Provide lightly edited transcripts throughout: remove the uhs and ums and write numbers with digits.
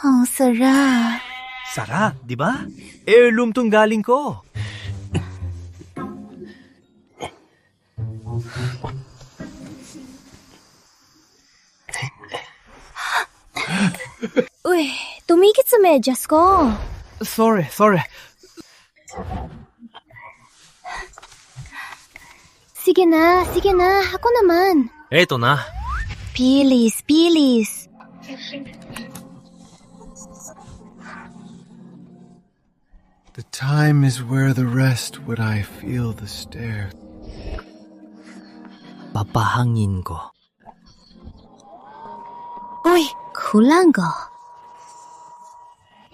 Ang sarap. Sarap, di ba? Heirloom tong galing ko. Uy, tumikit sa medyas ko. Sorry. Sige na. Ako naman. Eto na. Pilis. The time is where the rest would I feel the stare. Papahangin ko. Uy, kulang ko.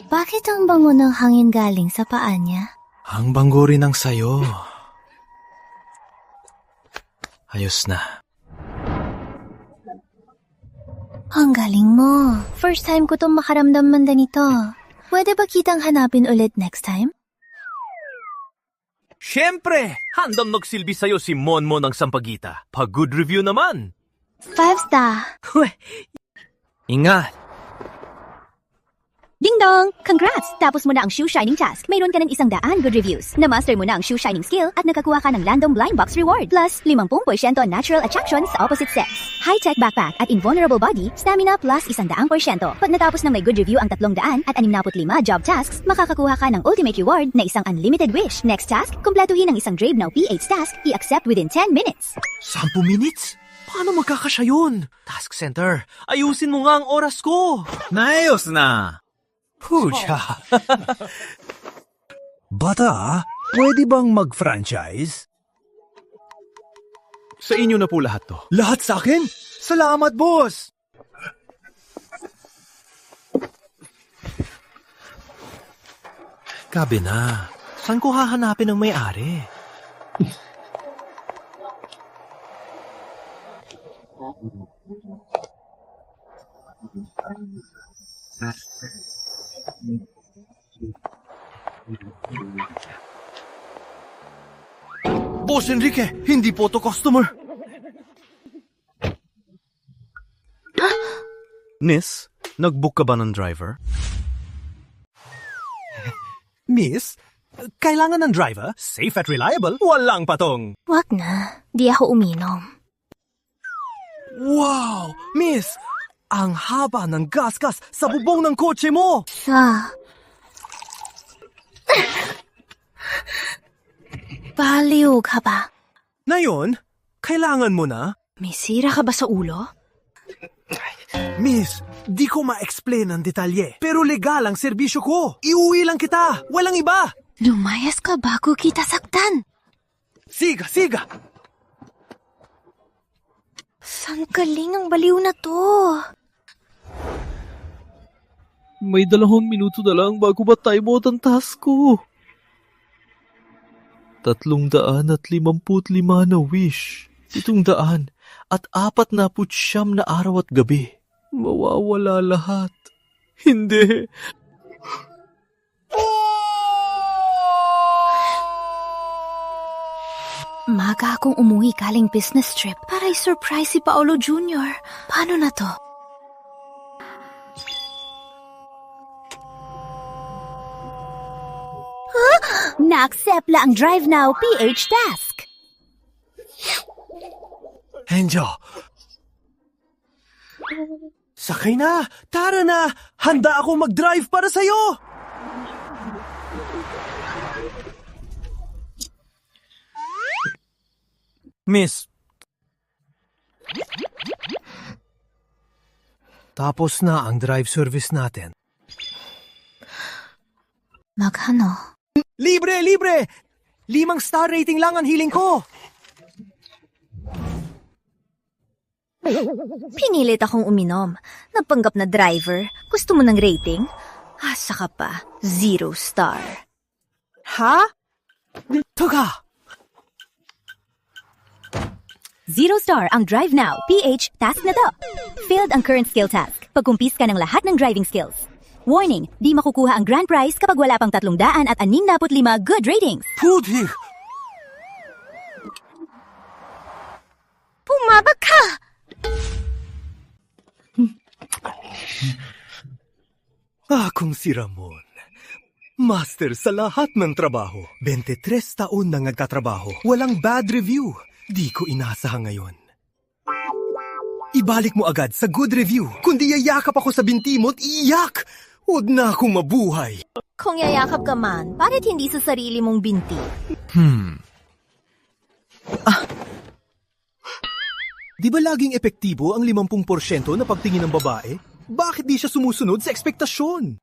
Bakit ang bango ng hangin galing sa paa niya? Ang banggo rin ang sayo. Ayos na. Ang galing mo. First time ko itong makaramdam man ganito. Pwede ba kitang hanapin ulit next time? Siyempre! Handang magsilbi sa'yo si Monmo ng Sampaguita. Pag-good review naman! 5 star. Ingat! Ding dong! Congrats! Tapos mo na ang shoe shining task. Mayroon ka ng 100 good reviews. Na-master mo na ang shoe shining skill at nakakuha ka ng Landong Blind Box Reward. Plus, 50% natural attraction sa opposite sex. High-tech backpack at invulnerable body, stamina plus 100%. Pag natapos ng may good review ang 300 at 65 job tasks, makakakuha ka ng ultimate reward na isang unlimited wish. Next task, kumpletuhin ang isang Drave Now PH task, i-accept within 10 minutes. 10 minutes? Paano magkakasya yun? Task center, ayusin mo nga ang oras ko! Naayos na! Pucha! Bata, pwede bang mag-franchise? Sa inyo na po lahat to. Lahat sa akin? Salamat, boss! Gabi na. Saan ko hahanapin ang may-ari? Boss Enrique, hindi po to customer. Miss, nag-book ka ba ng driver? Miss, kailangan ng driver? Safe at reliable? Walang patong. Wag na. Di ako uminom. Wow! Miss, ang haba ng gasgas sa bubong ng kotse mo! Baliw ka ba? Ngayon, kailangan mo na? May sira ka ba sa ulo? Miss, di ko ma-explain ang detalye, pero legal ang serbisyo ko. Iuwi lang kita, walang iba. Lumayas ka bago kita saktan. Siga! Sang galing ang baliw na to. May 2 minuto na lang bago ma-time out ang task ko. 355 na wish. 700 at 49 na araw at gabi. Mawawala lahat. Hindi. Maga akong umuwi galing business trip para i-surprise si Paolo Jr. Paano na to? Na-accept la ang Drive Now PH task. Enjo. Sakay na! Tara na! Handa ako mag-drive para sa'yo! Miss. Tapos na ang drive service natin. Maghano? Libre! 5 star rating lang ang hiling ko! Pinilit akong uminom. Napanggap na driver. Gusto mo ng rating? Asa ka pa. 0 star. Ha? Toga! 0 star ang Drive Now PH task na to. Failed ang current skill task. Pagkumpis ka ng lahat ng driving skills. Warning, di makukuha ang grand prize kapag wala pang 300 at 65 good ratings. Putik! Pumaba ka! akong si Ramon. Master sa lahat ng trabaho. 23 taon nang nagtatrabaho. Walang bad review. Di ko inasahan ngayon. Ibalik mo agad sa good review. Kundi yayakap ako sa binti mo at iiyak. Huwag na akong mabuhay. Kung yayakap ka man, bakit hindi sa sarili mong binti? Di ba laging epektibo ang 50% na pagtingin ng babae? Bakit di siya sumusunod sa ekspektasyon?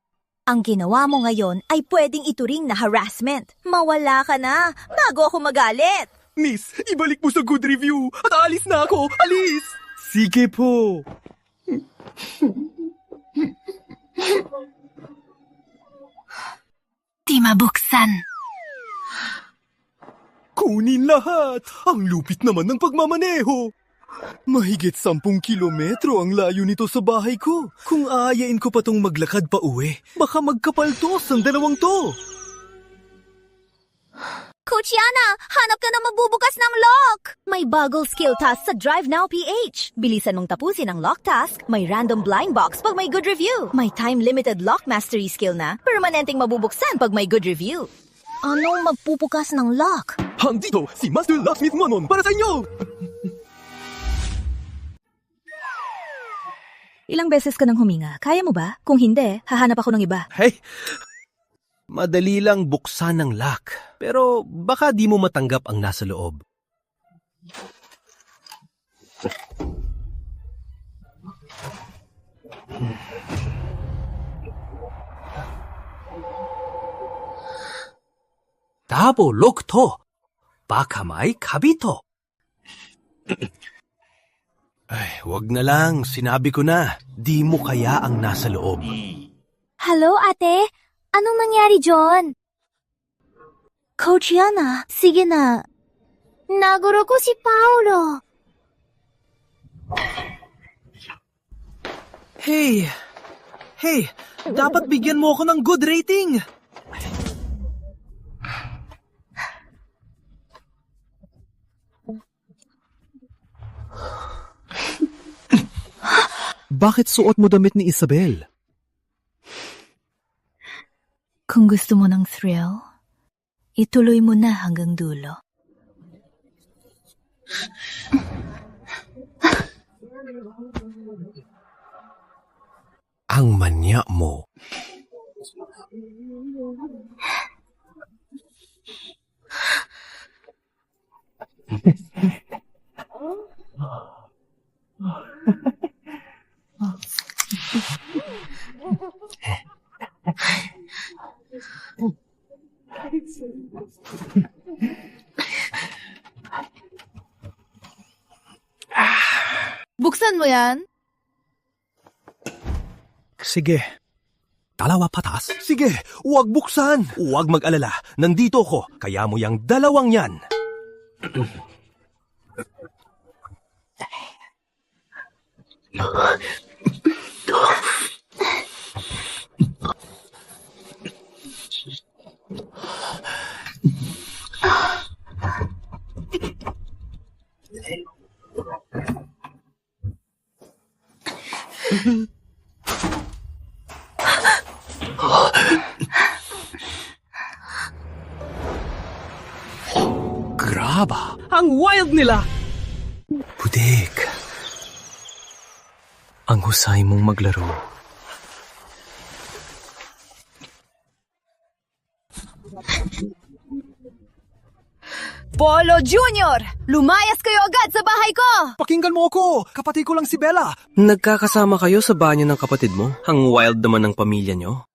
Ang ginawa mo ngayon ay pwedeng ituring na harassment. Mawala ka na bago ako magalit. Miss, ibalik mo sa good review at aalis na ako. Alis! Sige po. Di mabuksan. Kunin lahat. Ang lupit naman ng pagmamaneho. Mahigit 10 kilometro ang layo nito sa bahay ko. Kung aayain ko pa tong maglakad pa uwi, baka magkapaltos ang dalawang to. Coach Yana, hanap ka na mabubukas ng lock! May bagong skill task sa Drive Now PH. Bilisan mong tapusin ang lock task, may random blind box pag may good review. May time-limited lock mastery skill na, permanenteng mabubuksan pag may good review. Anong magpupukas ng lock? Handito, si Master Locksmith Manon para sa inyo! Ilang beses ka nang huminga? Kaya mo ba? Kung hindi, hahanap ako ng iba. Hey! Madali lang buksan ng lock. Pero baka di mo matanggap ang nasa loob. Dabo lock to. Baka may kabito. Ay, wag na lang. Sinabi ko na. Di mo kaya ang nasa loob. Hello, ate? Anong nangyari, John? Coach Yana, sige na. Naguro ko si Paolo. Hey! Dapat bigyan mo ako ng good rating! Bakit suot mo damit ni Isabel? Kung gusto mo ng thrill, ituloy mo na hanggang dulo. Ang manya mo. Buksan mo yan? Sige. Dalawa patas? Sige, huwag buksan. Huwag mag-alala. Nandito ko. Kaya mo yang dalawang yan. Graba. Ang wild nila! Putik. Ang husay mong maglaro. Polo Junior! Lumayas kayo agad sa bahay ko! Pakinggan mo ako! Kapatid ko lang si Bella! Nagkakasama kayo sa banyo ng kapatid mo? Ang wild naman ng pamilya nyo.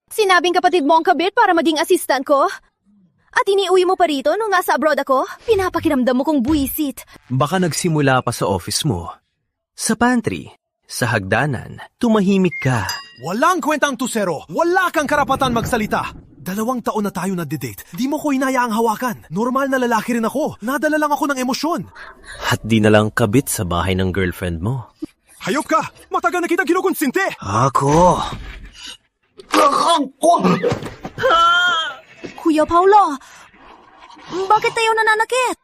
Sinabing kapatid mo ang kabit para maging assistant ko? At iniuwi mo pa rito nung nasa abroad ako? Pinapakiramdam mo kong buwisit. Baka nagsimula pa sa office mo. Sa pantry, sa hagdanan, tumahimik ka. Walang kwentang tusero! Wala kang karapatan magsalita! 2 taon na tayo nade-date. Di mo ko inayaang hawakan. Normal na lalaki rin ako. Nadala lang ako ng emosyon. At di na lang kabit sa bahay ng girlfriend mo. Hayop ka! Matagal na kita kinukonsinte! Ako! Kuya Paulo, bakit tayo nananakit?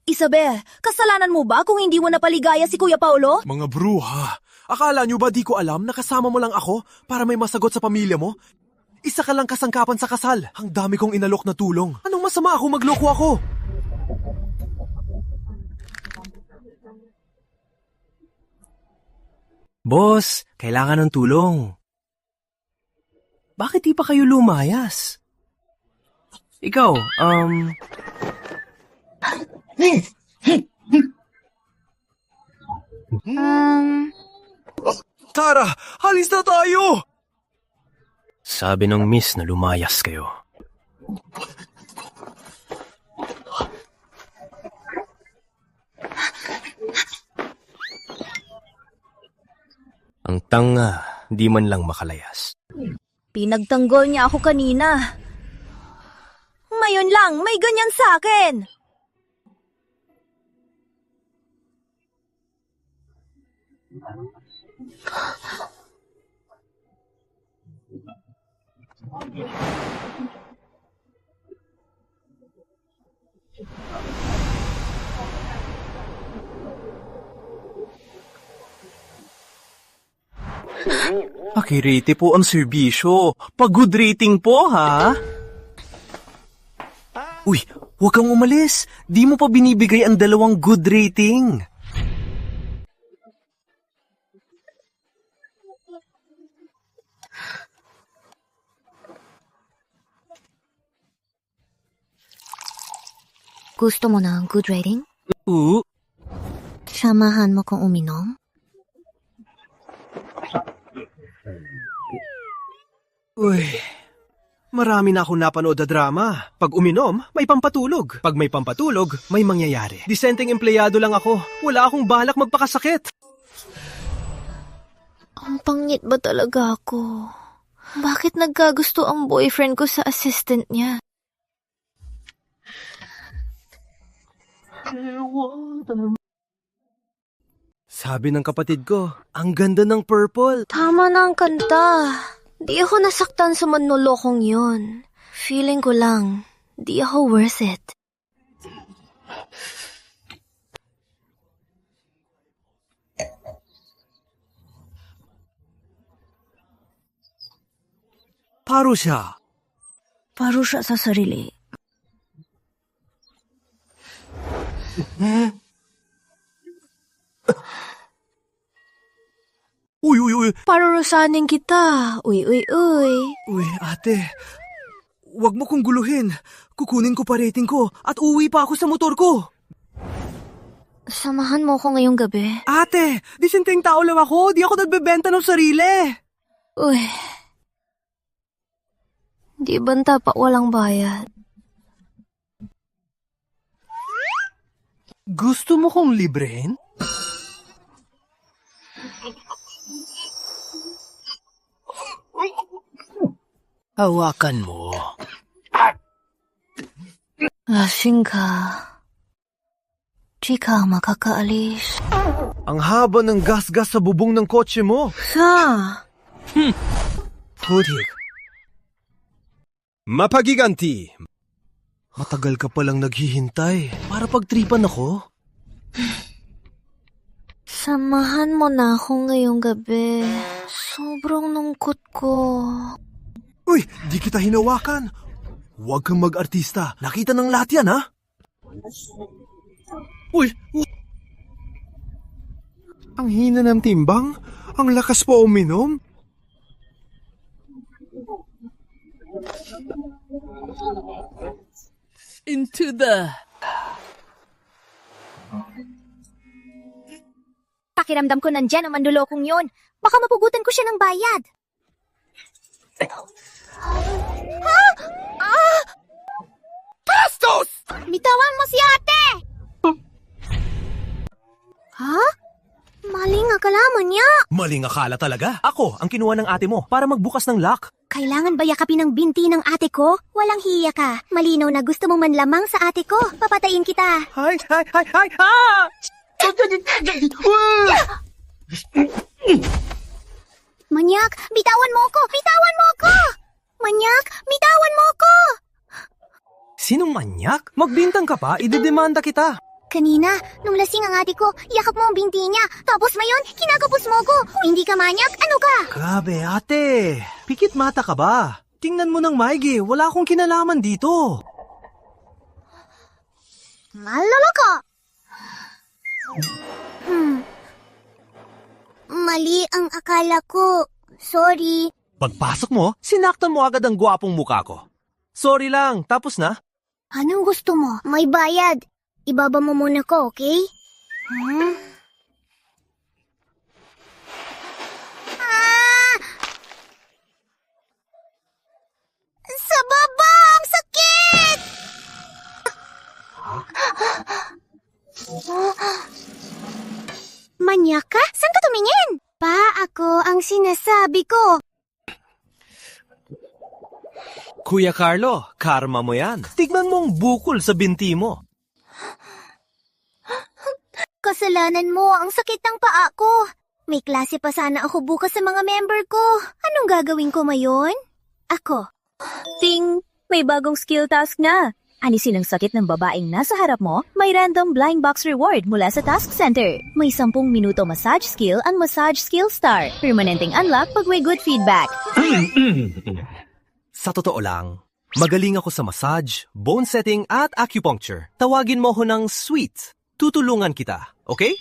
Isabel, kasalanan mo ba kung hindi mo napaligaya si Kuya Paulo? Mga bruha, Akala nyo ba di ko alam na kasama mo lang ako para may masagot sa pamilya mo? Isa ka lang kasangkapan sa kasal. Ang dami kong inalok na tulong. Anong masama ako magloko ako? Boss, kailangan ng tulong. Bakit di pa kayo lumayas? Ikaw, Tara, halis na tayo! Sabi ng miss na lumayas kayo. Ang tanga, di man lang makalayas. Pinagtanggol niya ako kanina. Ngayon lang, may ganyan sa akin. Pakirate po ang serbisyo. Pag-good rating po, ha? Uy, huwag kang umalis. Di mo pa binibigay ang 2 good rating. Gusto mo ng good rating? Oo. Samahan mo kong uminom? Uy, marami na akong napanood na drama. Pag uminom, may pampatulog. Pag may pampatulog, may mangyayari. Disenteng empleyado lang ako. Wala akong balak magpakasakit. Ang pangit ba talaga ako? Bakit nagkagusto ang boyfriend ko sa assistant niya? Sabi ng kapatid ko, ang ganda ng purple. Tama na ang kanta. Di ako nasaktan sa manlolokong yun. Feeling ko lang, di ako worth it. Parusa. Parusa sa sarili. Uy, uy, uy. Parurusanin kita. Uy, uy, uy. Uy, ate. Huwag mo kong guluhin. Kukunin ko pa rating ko at uwi pa ako sa motor ko. Samahan mo ko ngayong gabi. Ate, disenteng tao lang ako. Di ako nagbebenta ng sarili. Uy. Di banta pa walang bayad. Gusto mo kong librehin? Hawakan mo. Lasing ka. Di ka makakaalis. Ang haba ng gas-gas sa bubong ng kotse mo. Putik. Mapagiganti. Matagal ka palang naghihintay para pagtripan ako. Samahan mo na ako ngayong gabi. Sobrang lungkot ko. Uy, di kita hinawakan. Huwag kang mag-artista. Nakita ng lahat yan, ha? Uy! Ang hina ng timbang? Ang lakas pa uminom? Into the... Pakiramdam ko nandyan ang mandulokong yun. Baka mapugutan ko siya ng bayad. Bastos! Bitawan mo si ate! Ha? Maling akalaman niya. Maling akala talaga. Ako ang kinuha ng ate mo para magbukas ng lock. Kailangan ba yakapin ang binti ng ate ko? Walang hiya ka. Malinaw na gusto mong manlamang sa ate ko. Papatayin kita. Hay! Ha! Manyak, bitawan mo ako! Bitawan mo ako! Manyak, bitawan mo ako! Sinong manyak? Magbintang ka pa, idedemanda kita. Kanina, nung lasing ang ate ko, yakap mo ang binti niya. Tapos ngayon, kinakapos mo ko. Kung hindi ka manyak, ano ka? Grabe, ate. Pikit mata ka ba? Tingnan mo ng maigi. Wala akong kinalaman dito. Maloloko! Mali ang akala ko. Sorry. Pagpasok mo, sinaktan mo agad ang gwapong mukha ko. Sorry lang, tapos na? Anong gusto mo? May bayad. Ibaba mo muna ko, okay? Sa baba! Ang sakit! Manyak ka? Saan ka tumingin? Pa, ako ang sinasabi ko. Kuya Carlo, karma mo yan. Tignan mong bukol sa binti mo. Kasalanan mo, ang sakit ng paa ko. May klase pa sana ako bukas sa mga member ko. Anong gagawin ko ngayon? Ako. Ting, may bagong skill task na. Alisin ang sakit ng babaeng nasa harap mo, may random blind box reward mula sa Task Center. May 10 minuto massage skill ang Massage Skill Star. Permanenteng unlock pag may good feedback. Sa totoo lang, magaling ako sa massage, bone setting at acupuncture. Tawagin mo ko ng sweet. Tutulungan kita, okay?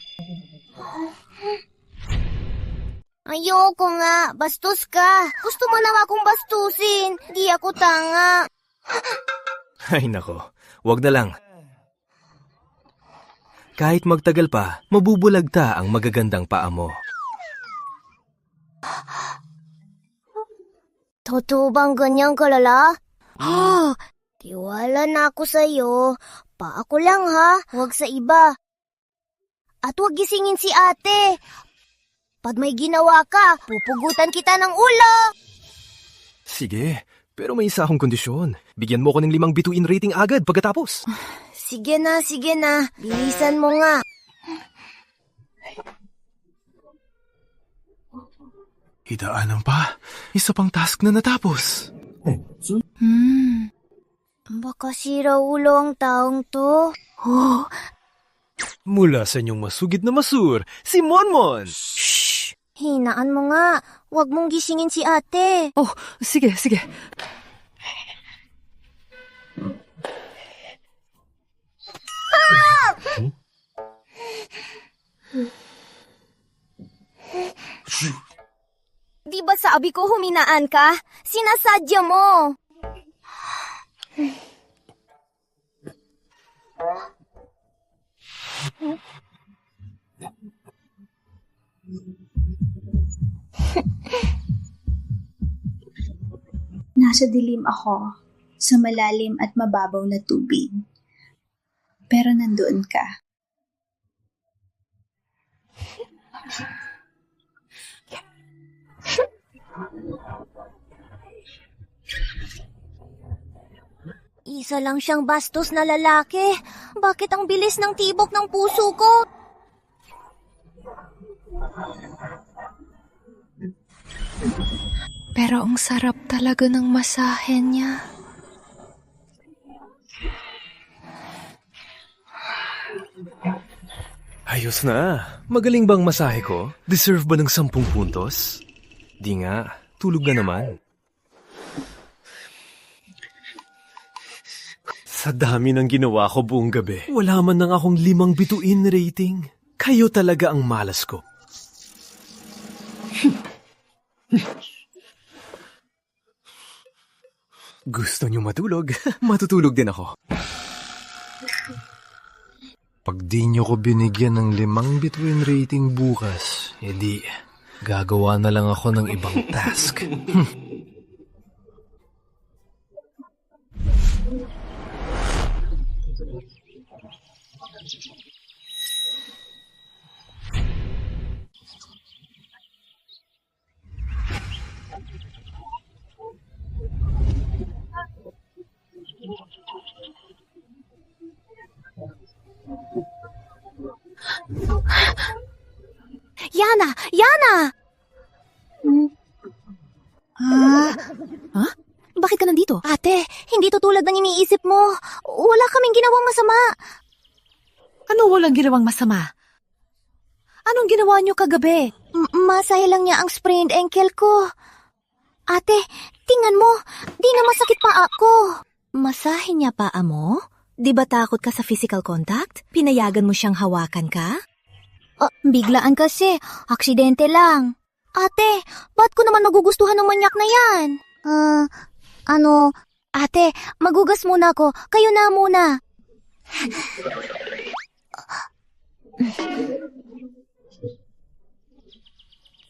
Ayoko nga, bastos ka. Gusto mo lang akong bastusin. Di ako tanga. Ay nako, wag na lang. Kahit magtagal pa, mabubulagta ang magagandang paa mo. Totoo bang ganyang kalala? Tiwala na ako sa'yo. Paa ko lang ha, huwag sa iba. At huwag gisingin si ate. Pag may ginawa ka, pupugutan kita ng ulo. Sige, pero may isa akong kondisyon. Bigyan mo ko ng 5 bituin rating agad pagkatapos. Sige na. Bilisan mo nga. Idaanan pa. Isa pang task na natapos. Baka sira ulo ang taong to. Mula sa inyong masugid na masur, si Monmon! Hinaan mo nga. Huwag mong gisingin si ate. Oh, sige. Di ba sabi ko huminaan ka? Sinasadya mo. Nasa dilim ako, sa malalim at mababaw na tubig. Pero nandoon ka. Isa lang siyang bastos na lalaki. Bakit ang bilis ng tibok ng puso ko? Pero ang sarap talaga ng masahe niya. Ayos na. Magaling bang masahe ko? Deserve ba ng 10 puntos? Di nga. Tulog na naman. Sa dami ng ginawa ko buong gabi, wala man lang akong 5 bituin rating. Kayo talaga ang malas ko. Gusto niyo matulog? Matutulog din ako. Pag di nyo ko binigyan ng 5 bituin rating bukas, edi gagawa na lang ako ng ibang task. Yana! Bakit ka nandito? Ate, hindi to tulad ng iniisip mo. Wala kaming ginawang masama. Ano walang ginawang masama? Anong ginawa niyo kagabi? Masaya lang niya ang sprained ankle ko. Ate, tingnan mo. Di na masakit pa ako. Masahe niya paa mo? Di ba takot ka sa physical contact? Pinayagan mo siyang hawakan ka? Biglaan kasi. Aksidente lang. Ate, ba't ko naman magugustuhan ng manyak na yan? Ate, magugas muna ako. Kayo na muna.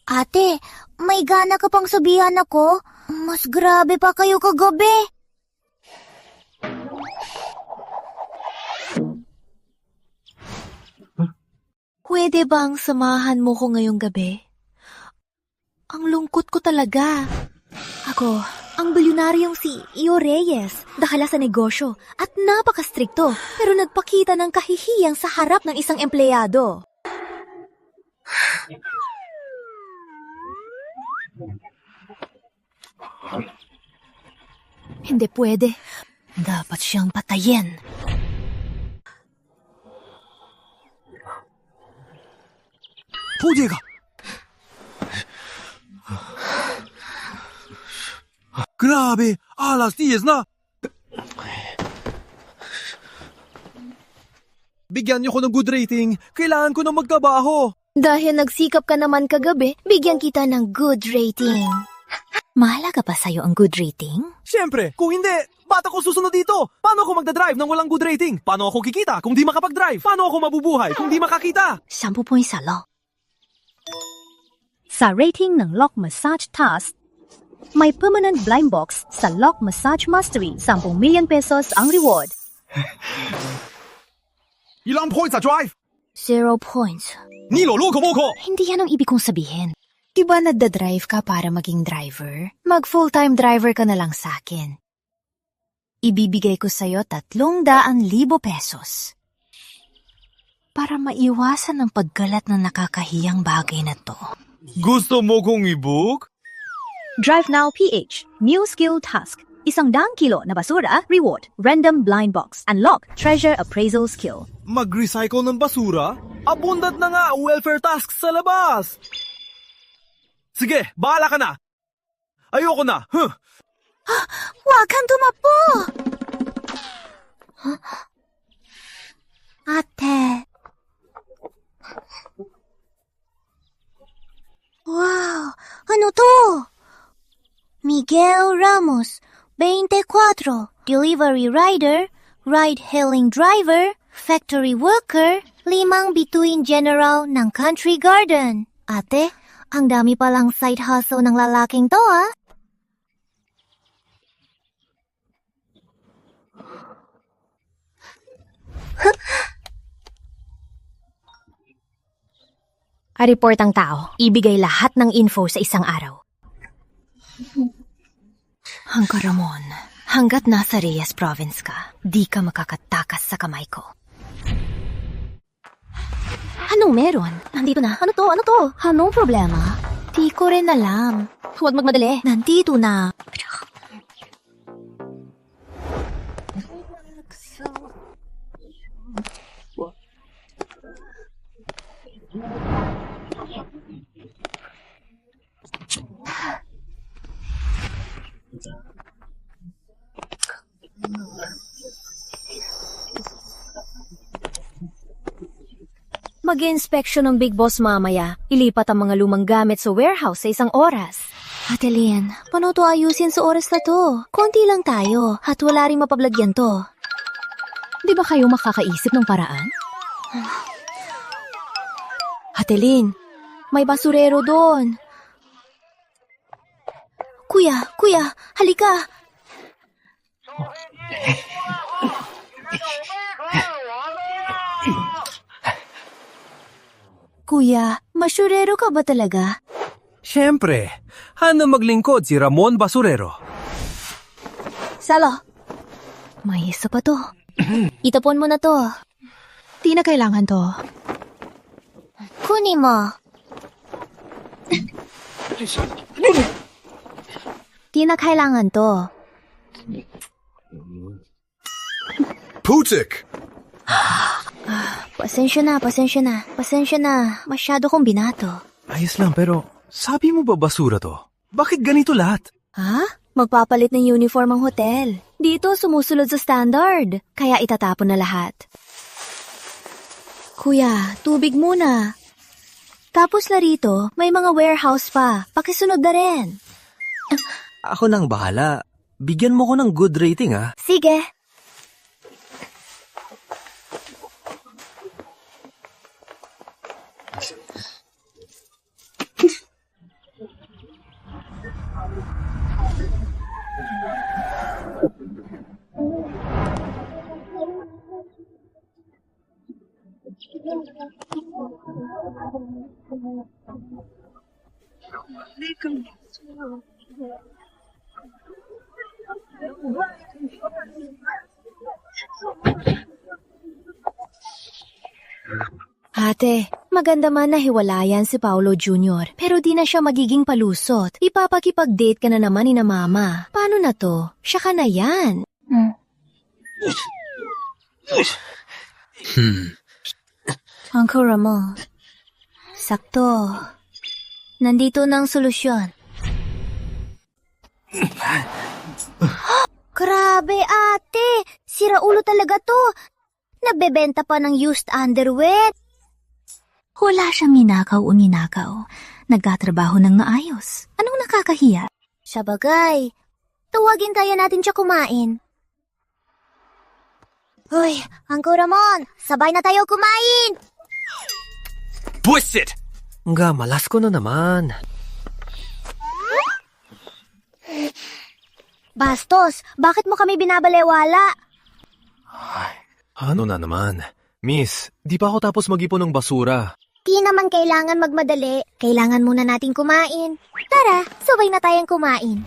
Ate, may gana ka pang sabihan ako? Mas grabe pa kayo kagabi. Pwede bang samahan mo ko ngayong gabi? Ang lungkot ko talaga. Ako, ang bilyonaryong si Io Reyes, dahala sa negosyo at napakastrikto pero nagpakita ng kahihiyang sa harap ng isang empleyado. Hindi pwede. Dapat siyang patayin. Pudiga! Grabe! Alas 10 na! Bigyan niyo ko ng good rating. Kailangan ko na magtrabaho. Dahil nagsikap ka naman kagabi, bigyan kita ng good rating. Mahalaga pa sa'yo ang good rating? Siyempre, kung hindi, ba't ako susunod dito? Paano ako magdadrive nang walang good rating? Paano ako kikita kung di makapag-drive? Paano ako mabubuhay kung di makakita? 10 points sa lock. Sa rating ng Lock Massage Task, may permanent blind box sa Lock Massage Mastery. 10 million pesos ang reward. Ilang points sa drive? 0 points. Nilo, loko mo ko! Hindi yan ang ibig kong sabihin. Diba nagda-drive ka para maging driver? Mag-full-time driver ka na lang sa'kin. Ibibigay ko sa'yo 300,000 pesos. Para maiwasan ang paggalat ng nakakahiyang bagay na to. Gusto mo kong i-book? Drive Now PH. New skill task. 100 kilo na basura, reward. Random blind box. Unlock treasure appraisal skill. Mag-recycle ng basura? Abundant na nga welfare tasks sa labas! Sige, bahala ka na! Ayoko na! Huwag kang tumapo! Ate. Wow! Ano to? Miguel Ramos, 24. Delivery rider, ride-hailing driver, factory worker, 5 bituin general ng Country Garden. Ate, ang dami palang side hustle ng lalaking to, ah. A-report ang tao. Ibigay lahat ng info sa isang araw. Hanggang Ramon, hanggat nasa Reyes Province ka, di ka makakatakas sa kamay ko. Anong meron? Nandito na. Ano to? Ano to? Anong problema? Di ko rin alam. Huwag magmadali. Nandito na. Mag-inspeksyon ng Big Boss mamaya. Ilipat ang mga lumang gamit sa warehouse sa 1 oras. Ate Lynn, paano to ayusin sa oras na to? Konti lang tayo at wala rin mapablagyan to. Di ba kayo makakaisip ng paraan? Ate Lynn, may basurero doon. Kuya, halika. Kuya, basurero ka ba talaga? Siyempre, hana maglingkod si Ramon Basurero. Salo. May isa pa to. Itapon mo na to. Di na kailangan to. Kunin mo. Di na kailangan to. Putik! Pasensya na. Pasensya na. Masyado kong binato. Ayos lang pero sabi mo ba basura to? Bakit ganito lahat? Ha? Magpapalit ng uniform ang hotel. Dito sumusunod sa standard. Kaya itatapon na lahat. Kuya, tubig muna. Tapos larito, may mga warehouse pa. Pakisunod na rin. Ako nang bahala. Bigyan mo ko ng good rating ah. Sige. Ate, maganda man na hiwalayan si Paolo Jr. Pero di na siya magiging palusot. Ipapakipag-date ka na naman ni na mama. Paano na to? Siya ka na yan. Uncle Ramon, sakto. Nandito na ang solusyon. Grabe ate, sira ulo talaga to. Nagbebenta pa ng used underwear. Wala siyang ninakaw o ninakaw. Nagtatrabaho ng maayos. Anong nakakahiya? Sabagay, tawagin kaya natin siya kumain. Hoy, Uncle Ramon, sabay na tayo kumain! Buwisit! Nga, malas ko na naman. Bastos, bakit mo kami binabalewala? Ano na naman? Miss, di pa ako tapos mag-ipon ng basura. Di naman kailangan magmadali. Kailangan muna nating kumain. Tara, sabay na tayong kumain.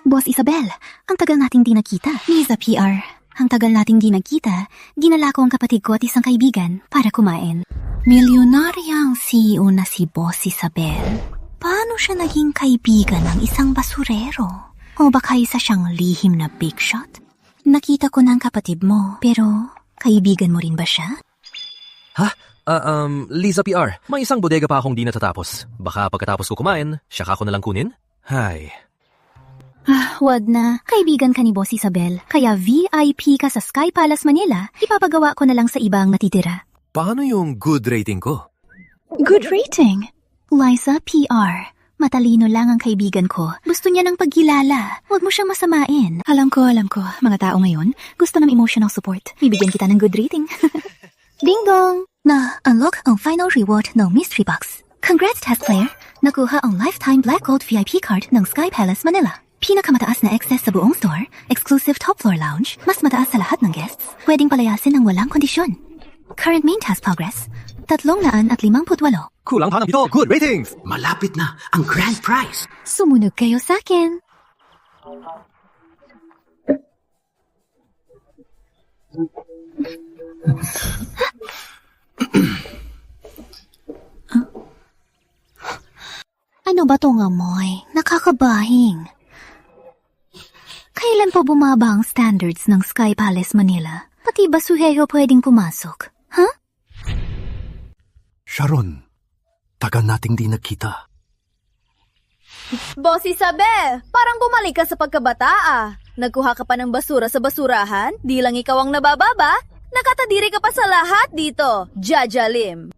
Boss Isabel, ang tagal nating di nakita. Liza PR, ang tagal nating di nagkita, dinala ko ang kapatid ko at isang kaibigan para kumain. Milyonaryang CEO na si Boss Isabel. Paano siya naging kaibigan ng isang basurero? O baka isa siyang lihim na big shot? Nakita ko ng kapatid mo, pero kaibigan mo rin ba siya? Ha? Liza PR, may isang bodega pa akong di natatapos. Baka pagkatapos ko kumain, siya ako nalang kunin? Hay. Wag na. Kaibigan ka ni Boss Isabel, kaya VIP ka sa Sky Palace Manila. Ipapagawa ko na lang sa ibang natitira. Paano yung good rating ko? Good rating? Liza PR. Matalino lang ang kaibigan ko. Gusto niya ng pagkilala. Huwag mo siyang masamain. Alam ko. Mga tao ngayon, gusto ng emotional support. Bibigyan kita ng good rating. Ding dong! Na-unlock ang final reward ng mystery box. Congrats, test player! Nakuha ang lifetime Black Gold VIP card ng Sky Palace Manila. Pinakamataas na access sa buong store, exclusive top floor lounge, mas mataas sa lahat ng guests, pwedeng palayasin ng walang kondisyon. Current main task progress, 358. Kulang pa ng ito, good ratings! Malapit na ang grand prize. Sumunod kayo sa akin. Ano ba tong amoy? Nakakabahing. Kailan pa bumaba ang standards ng Sky Palace Manila? Pati ba suheyo pwedeng pumasok? Huh? Sharon, tagal nating di nagkita. Boss Isabel, parang bumalik ka sa pagkabata. Nagkuha ka pa ng basura sa basurahan? Di lang ikaw ang nabababa? Nakatadiri ka pa sa lahat dito, Jajalim.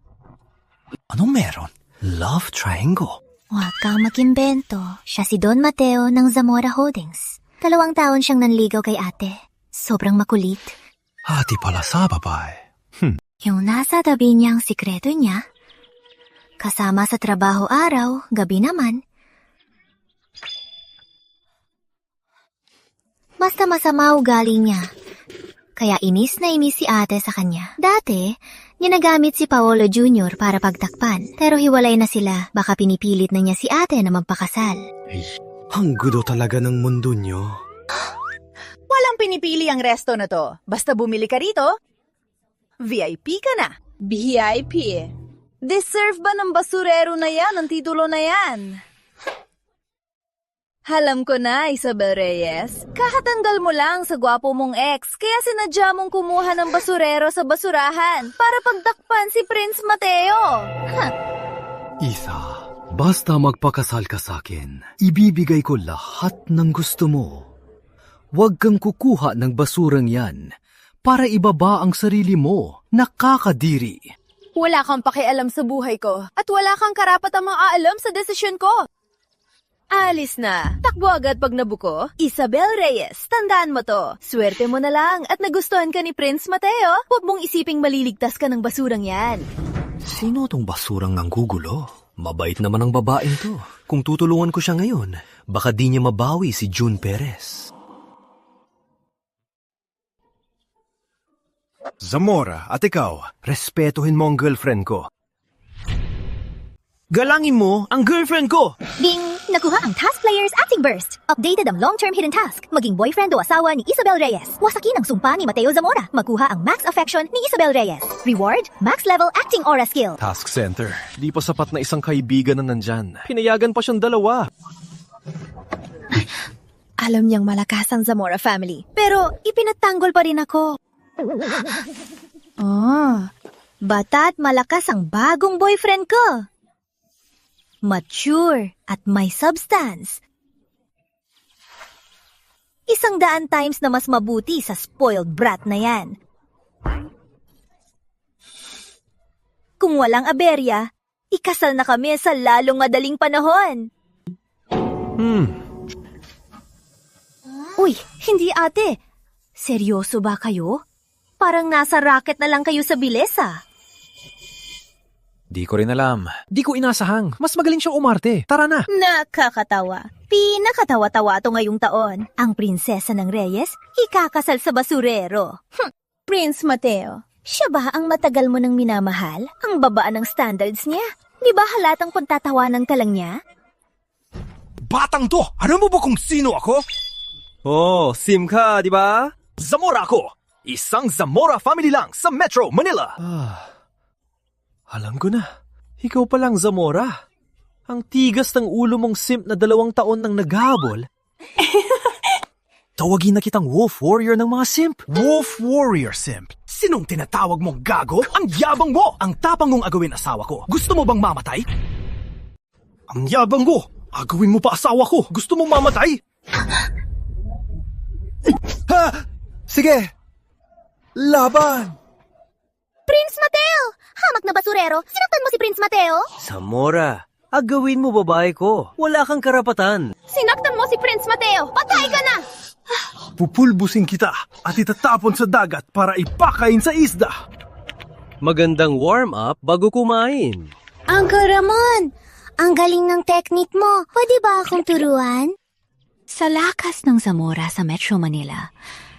Anong meron? Love triangle. Huwag kang mag-imbento. Siya si Don Mateo ng Zamora Holdings. 2 taon siyang nanligaw kay ate. Sobrang makulit. Hati pala sa babae. Yung nasa tabi niyang sikreto niya, kasama sa trabaho araw, gabi naman. Basta masama ugali niya. Kaya inis na inis si ate sa kanya. Dati, ginagamit si Paolo Jr. para pagtakpan. Pero hiwalay na sila. Baka pinipilit na niya si ate na magpakasal. Ang gudo talaga ng mundo niyo. Walang pinipili ang resto na to. Basta bumili ka rito, VIP ka na. VIP? Deserve ba ng basurero na yan ang titulo na yan? Alam ko na, Isabel Reyes. Kakatanggal mo lang sa gwapo mong ex, kaya sinadya mong kumuha ng basurero sa basurahan para pagdakpan si Prince Mateo. Isa, basta magpakasal ka sa akin, ibibigay ko lahat ng gusto mo. Huwag kang kukuha ng basurang yan para ibaba ang sarili mo. Nakakadiri. Wala kang pakialam sa buhay ko at wala kang karapatang maalam sa desisyon ko. Alis na. Takbo agad pag nabuko. Isabel Reyes, tandaan mo to. Swerte mo na lang at nagustuhan ka ni Prince Mateo. Huwag mong isiping maliligtas ka ng basurang yan. Sino tong basurang nanggugulo? Mabait naman ang babaeng to. Kung tutulungan ko siya ngayon, baka di niya mabawi si June Perez. Zamora, at ikaw, respetuhin mo ang girlfriend ko. Galangin mo ang girlfriend ko! Ding! Nakuha ang Task Player's Acting Burst. Updated ang long-term hidden task. Maging boyfriend o asawa ni Isabel Reyes. Wasakin ang sumpa ni Mateo Zamora. Magkuha ang max affection ni Isabel Reyes. Reward, max level acting aura skill. Task center. Di pa sapat na isang kaibigan na nandyan. Pinayagan pa siyang dalawa. Alam niyang malakas ang Zamora family, pero ipinatanggol pa rin ako. Bata at malakas ang bagong boyfriend ko. Mature at may substance. 100 times na mas mabuti sa spoiled brat na yan. Kung walang aberya, ikasal na kami sa lalong madaling panahon. Uy, hindi ate. Seryoso ba kayo? Parang nasa racket na lang kayo sa bilis ah. Di ko rin alam. Di ko inasahang. Mas magaling siyang umarte. Tara na. Nakakatawa. Pinakatawa-tawa to ngayong taon. Ang prinsesa ng Reyes, ikakasal sa basurero. Prince Mateo, siya ba ang matagal mo nang minamahal? Ang babaan ng standards niya. Di ba halatang pagtatawanan ka lang niya? Batang to! Alam mo ba kung sino ako? Oh, Sim ka, di ba? Zamora ako! Isang Zamora family lang sa Metro Manila! Alam ko na. Ikaw palang Zamora. Ang tigas ng ulo mong simp na 2 taon nang naghabol. Tawagin na kitang Wolf Warrior ng mga simp. Wolf Warrior, Simp. Sinong tinatawag mong gago? Ang yabang mo! Ang tapang mong agawin asawa ko. Gusto mo bang mamatay? Ang yabang mo! Agawin mo pa asawa ko. Gusto mong mamatay? Ha! Sige! Laban! Prince Mateo! Hamak na basurero! Sinaktan mo si Prince Mateo? Zamora, agawin mo babae ko. Wala kang karapatan. Sinaktan mo si Prince Mateo! Patay ka na! Pupulbusin kita at itatapon sa dagat para ipakain sa isda. Magandang warm-up bago kumain. Uncle Ramon, ang galing ng technique mo. Pwede ba akong turuan? Sa lakas ng Zamora sa Metro Manila,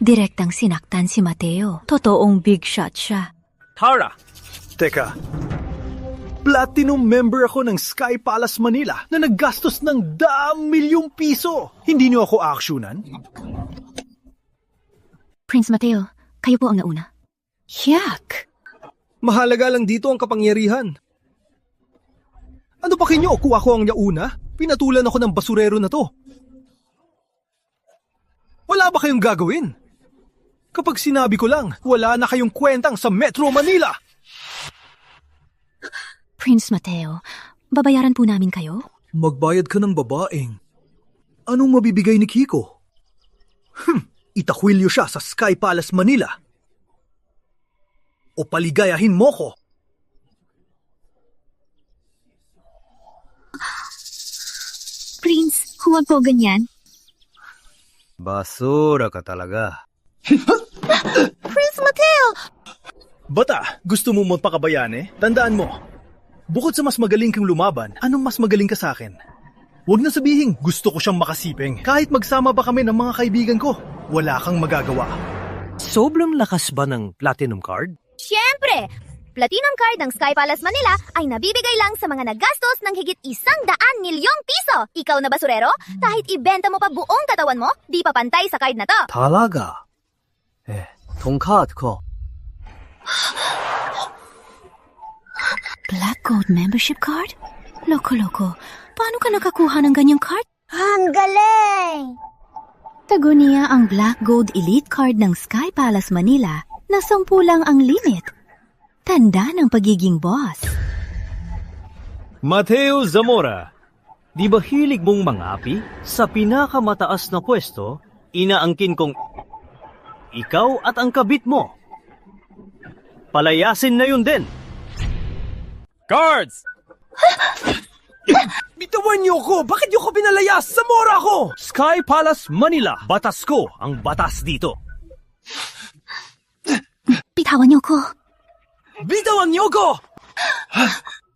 direktang sinaktan si Mateo. Totoong big shot siya. Tara! Teka, platinum member ako ng Sky Palace Manila na naggastos ng 100,000,000 piso. Hindi niyo ako aksyonan? Prince Mateo, kayo po ang nauna. Yak! Mahalaga lang dito ang kapangyarihan. Ano pa kinyo? Kuha ko ang nauna? Pinatulan ako ng basurero na to. Wala ba kayong gagawin? Kapag sinabi ko lang, wala na kayong kwentang sa Metro Manila. Prince Mateo, babayaran po namin kayo? Magbayad ka ng babaeng. Anong mabibigay ni Kiko? Itakwilyo siya sa Sky Palace Manila. O paligayahin mo ko. Prince, huwag po ganyan. Basura ka talaga. Prince Mateo! Bata, gusto mo magpakabayane? Tandaan mo, bukod sa mas magaling kang lumaban, anong mas magaling ka sa akin? Huwag na sabihin, gusto ko siyang makasiping. Kahit magsama pa kami ng mga kaibigan ko, wala kang magagawa. Sobrang lakas ba ng platinum card? Siyempre! Platinum card ng Sky Palace Manila ay nabibigay lang sa mga naggastos ng higit 100,000,000 piso. Ikaw na basurero, kahit ibenta mo pa buong katawan mo, di pa pantay sa card na to. Talaga? Tongkat ko. Black Gold membership card? Loko-loko, paano ka nakakuha ng ganyang card? Ang galing! Tago niya ang Black Gold Elite Card ng Sky Palace Manila na 10 lang ang limit. Tanda ng pagiging boss. Mateo Zamora, di ba hilig mong mangapi? Sa pinakamataas na pwesto, inaangkin kong ikaw at ang kabit mo. Palayasin na yun din. Guards! Bitawan niyo ko! Bakit niyo ko pinalayas? Zamora ko! Sky Palace, Manila. Batas ko ang batas dito. Bitawan niyo ko. Bitawan niyo ko!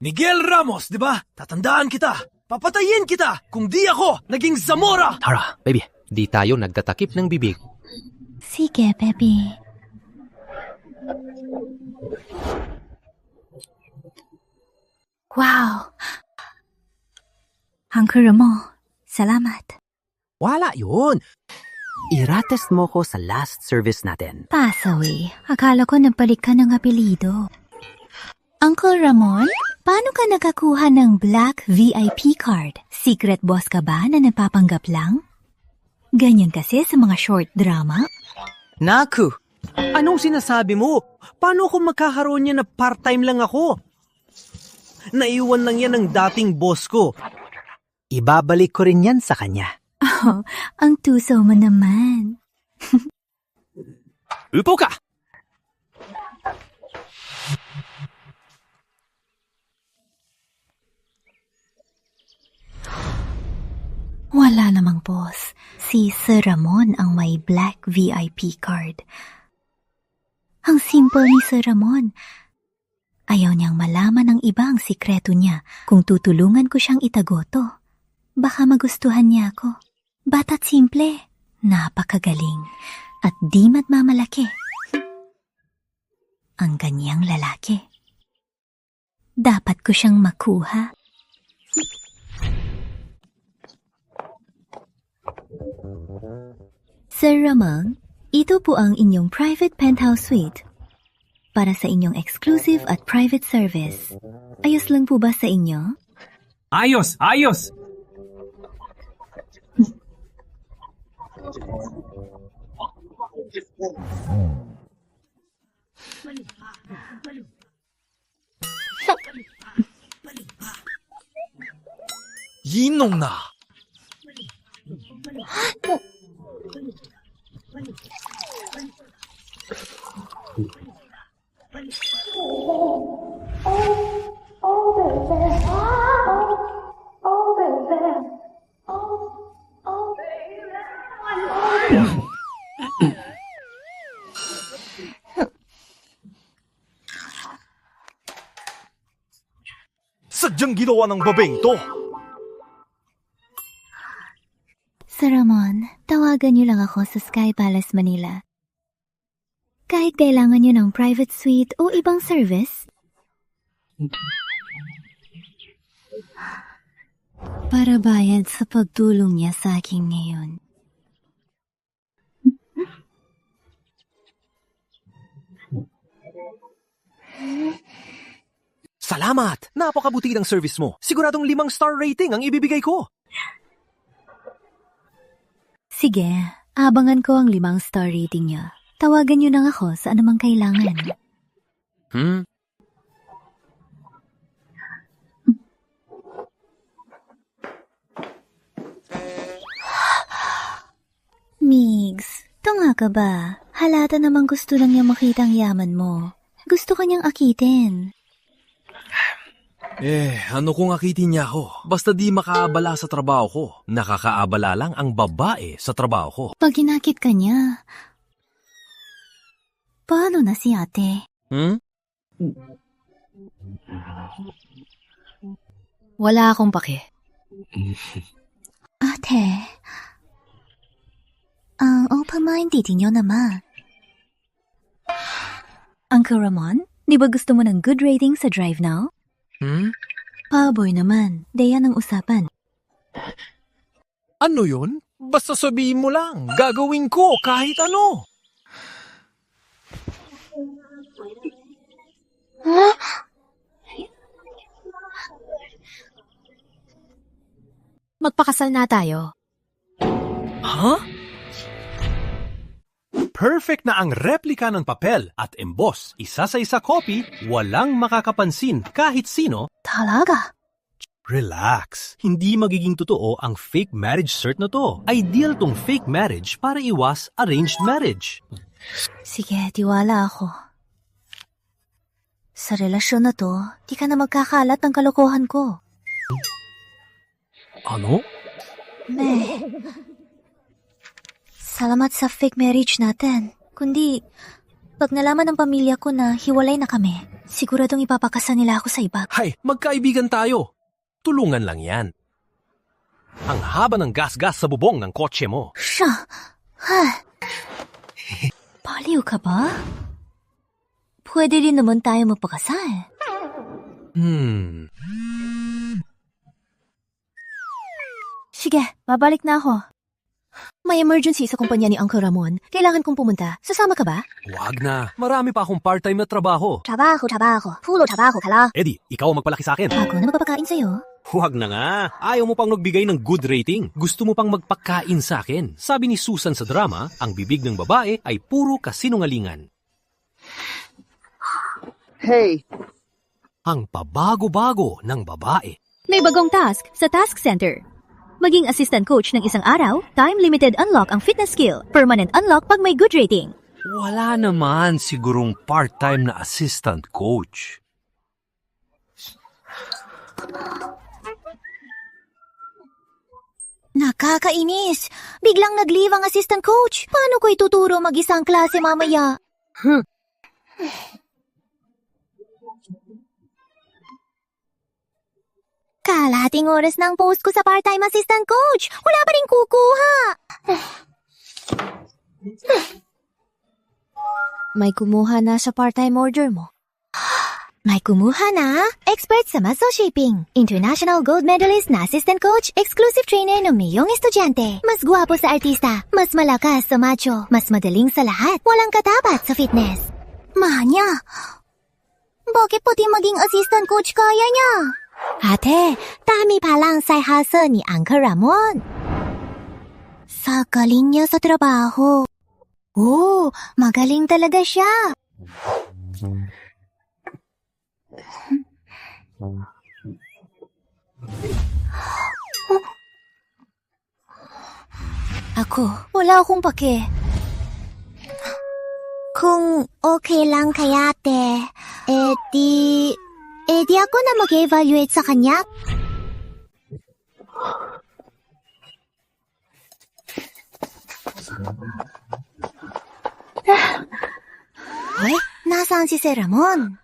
Miguel Ramos, di ba? Tatandaan kita. Papatayin kita kung di ako naging Zamora! Tara, baby, di tayo nagtatakip ng bibig. Sige, baby. Wow! Ang kura mo. Salamat. Wala yun. Iratest mo ko sa last service natin. Pasawi, akala ko nagpalit ka ng apelido. Uncle Ramon, paano ka nakakuha ng Black VIP card? Secret boss ka ba na napapanggap lang? Ganyan kasi sa mga short drama? Naku! Anong sinasabi mo? Paano kung magkakaroon niya na part-time lang ako? Naiwan lang yan ng dating boss ko. Ibabalik ko rin yan sa kanya. Oh, ang tuso mo naman. Upo ka! Wala namang boss. Si Sir Ramon ang may Black VIP card. Ang simple ni Sir Ramon. Ayaw niyang malaman ng iba ang sikreto niya. Kung tutulungan ko siyang itagoto, baka magustuhan niya ako. Bata't simple, napakagaling, at di matmamalaki. Ang ganyang lalaki. Dapat ko siyang makuha. Sir Ramon, ito po ang inyong private penthouse suite. Para sa inyong exclusive at private service. Ayos lang po ba sa inyo? Ayos! Ayos! Yinong na! Sadyang ginawa ng babeng to. Sir Ramon, tawagan niyo lang ako sa Sky Palace Manila. Kahit kailangan niyo ng private suite o ibang service. Para bayad sa pagtulong niya sa akin ngayon. Salamat! Napakabuti ng service mo. Siguradong 5-star rating ang ibibigay ko. Sige, abangan ko ang 5-star rating niya. Tawagan niyo lang ako sa anumang kailangan. Migs, tunga ka ba? Halata namang gusto lang niya makita ang yaman mo. Gusto ka niyang akitin. Ano kung akitin niya ako? Basta di makaabala sa trabaho ko. Nakakaabala lang ang babae sa trabaho ko. Pag inakit ka niya, paano na si ate? Wala akong pake. Ate, ang open-minded niyo naman. Uncle Ramon, di ba gusto mo ng good rating sa Drive Now? Paboy naman, dayan ang usapan. Ano yun? Basta sabihin mo lang. Gagawin ko kahit ano. Magpakasal na tayo. Huh? Perfect na ang replika ng papel at emboss. Isa sa isa copy, walang makakapansin kahit sino. Talaga? Relax. Hindi magiging totoo ang fake marriage cert na to. Ideal tong fake marriage para iwas arranged marriage. Sige, tiwala ako. Sa relasyon na to, di ka na magkakalat ng kalokohan ko. Ano? Salamat sa fake marriage natin. Kundi, pag nalaman ng pamilya ko na hiwalay na kami, siguradong ipapakasal nila ako sa iba. Hay, magkaibigan tayo. Tulungan lang yan. Ang haba ng gas-gas sa bubong ng kotse mo. Siya! Baliw ka ba? Pwede rin naman tayo magpakasal. Sige, babalik na ako. May emergency sa kumpanya ni Uncle Ramon. Kailangan kong pumunta. Sasama ka ba? Wag na. Marami pa akong part-time na trabaho. Trabaho. Puro trabaho ka lang. Eddie, ikaw ang magpalaki sa akin. Ako na magpapakain sa'yo. Huwag na nga. Ayaw mo pang magbigay ng good rating. Gusto mo pang magpakain sa akin. Sabi ni Susan sa drama, ang bibig ng babae ay puro kasinungalingan. Hey! Ang pabago-bago ng babae. May bagong task sa Task Center. Maging assistant coach ng isang araw, time-limited unlock ang fitness skill, permanent unlock pag may good rating. Wala naman sigurong part-time na assistant coach. Nakakainis! Biglang nag-leave ang assistant coach. Paano ko ituturo mag-isang klase mamaya? Kalahating oras na ang post ko sa part-time assistant coach. Wala pa rin kukuha. May kumuha na sa part-time order mo. May kumuha na? Expert sa muscle shaping. International gold medalist na assistant coach, exclusive trainer ng miyong estudyante. Mas gwapo sa artista, mas malakas sa macho, mas madaling sa lahat, walang katapat sa fitness. Manya, bakit pati maging assistant coach kaya niya? Ate, dami pa lang sa hasa ni Uncle Ramon. Sa galing niya sa trabaho. Oh, magaling talaga siya. Ako, wala akong pake. Kung okay lang kaya, ate, di ako na mag-evaluate sa kanya. Ay, nasaan si Sir Ramon?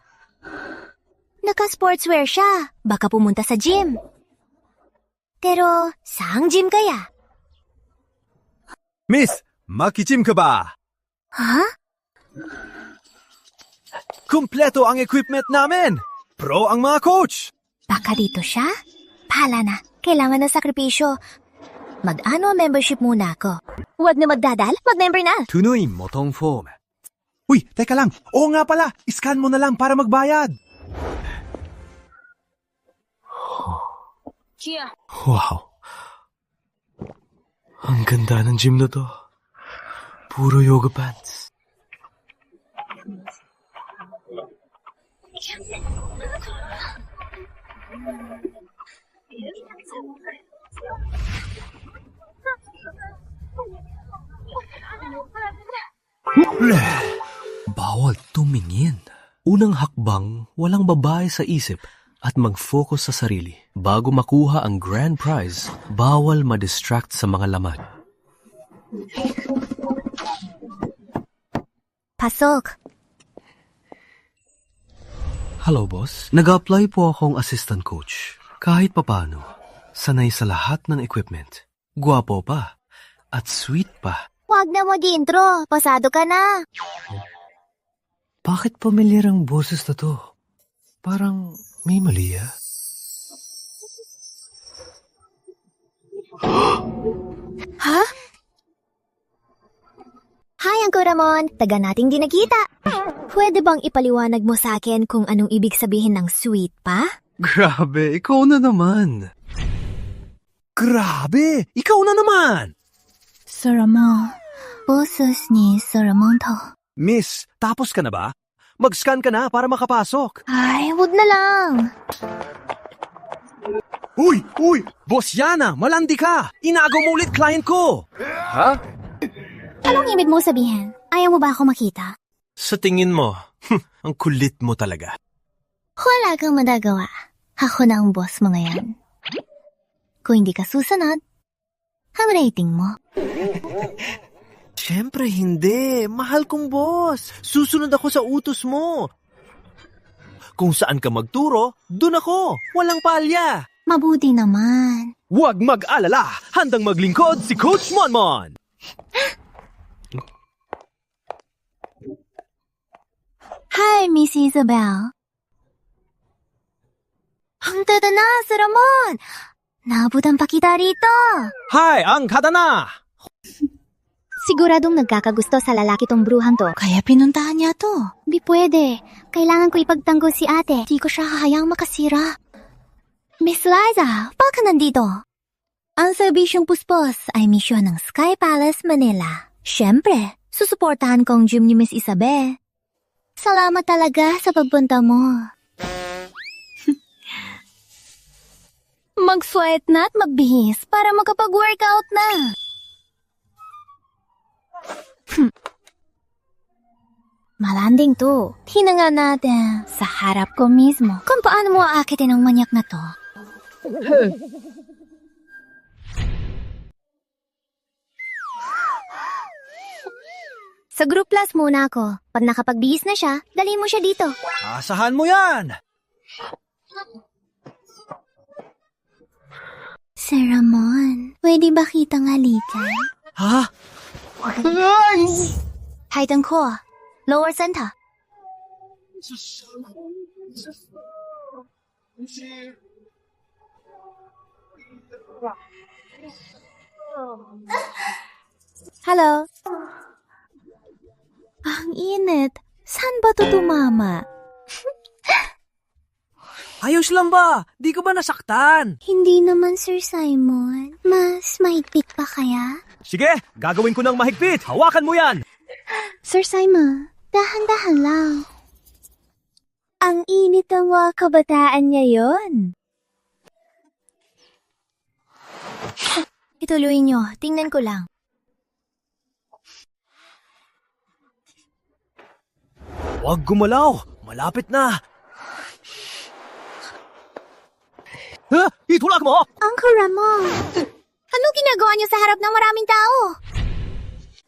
Naka-sportswear siya. Baka pumunta sa gym. Pero, saang gym kaya? Miss, maki-gym ka ba? Ha? Kumpleto ang equipment namin! Pro ang mga coach! Baka dito siya? Pahala na. Kailangan ng sakripisyo. Mag-ano membership muna ako. Huwag na magdadal. Mag-member na. Tunoy mo tong form. Uy, teka lang. Oo nga pala. Iscan mo na lang para magbayad. Wow. Ang ganda ng gym na to. Puro yoga pants. Bawal tumingin. Unang hakbang, walang babae sa isip at mag-focus sa sarili. Bago makuha ang grand prize, bawal ma-distract sa mga laman. Pasok. Hello, boss. Nag-apply po akong assistant coach. Kahit papano, sanay sa lahat ng equipment. Gwapo pa. At sweet pa. Huwag na mag-intro. Pasado ka na. Bakit pamilyar ang boses na to? Parang may mali, ah. Ha? Hi, Uncle Ramon. Taga nating di nakita. Pwede bang ipaliwanag mo sa akin kung anong ibig sabihin ng sweet pa? Grabe, ikaw na naman. Grabe! Ikaw na naman! Sir Ramon, boses ni Sir Ramon to. Miss, tapos ka na ba? Mag-scan ka na para makapasok. Ay, wag na lang. Uy! Boss Yana, malandi ka! Inago mo ulit client ko! Ha? Anong ibig mo sabihin? Ayaw mo ba ako makita? Sa tingin mo, ang kulit mo talaga. Wala kang madagawa. Ako na ang boss mo ngayon. Kung hindi ka susunod, ang rating mo. Siyempre hindi. Mahal kong boss. Susunod ako sa utos mo. Kung saan ka magturo, dun ako. Walang palya. Mabuti naman. Huwag mag-alala. Handang maglingkod si Coach Monmon. Hi, Miss Isabel. Ang tada na, Sir Ramon! Naabutan pa kita rito. Hi, ang kadana! Siguradong nagkakagusto sa lalaki tong bruhang to. Kaya pinuntahan niya to. Di pwede. Kailangan ko ipagtanggol si ate. Di ko siya hahayang makasira. Miss Liza, baka nandito? Ang serbisyong puspos ay misyon ng Sky Palace, Manila. Siyempre, susuportahan ko ang gym ni Miss Isabel. Salamat talaga sa pagpunta mo. Mag-sweat na at magbihis para makapag-workout na. Malanding to. Hinanga natin sa harap ko mismo kung paano mo aakitin ang manyak na to. Sa group class muna ako. Pag nakapagbihis na siya, dali mo siya dito. Asahan mo yan! Sir Ramon, pwede ba kitang halikan? Ha? Haitang ko, lower center. Hello? Ang init. Saan ba to tumama? Ayos lang ba? Di ka ba nasaktan? Hindi naman, Sir Simon. Mas mahigpit pa kaya? Sige, gagawin ko ng mahigpit. Hawakan mo yan! Sir Simon, dahan-dahan lang. Ang init ng mga kabataan ngayon. Ituloy nyo. Tingnan ko lang. Huwag gumalaw. Malapit na. Ha? Itulak mo! Uncle Ramon, anong ginagawa niyo sa harap ng maraming tao?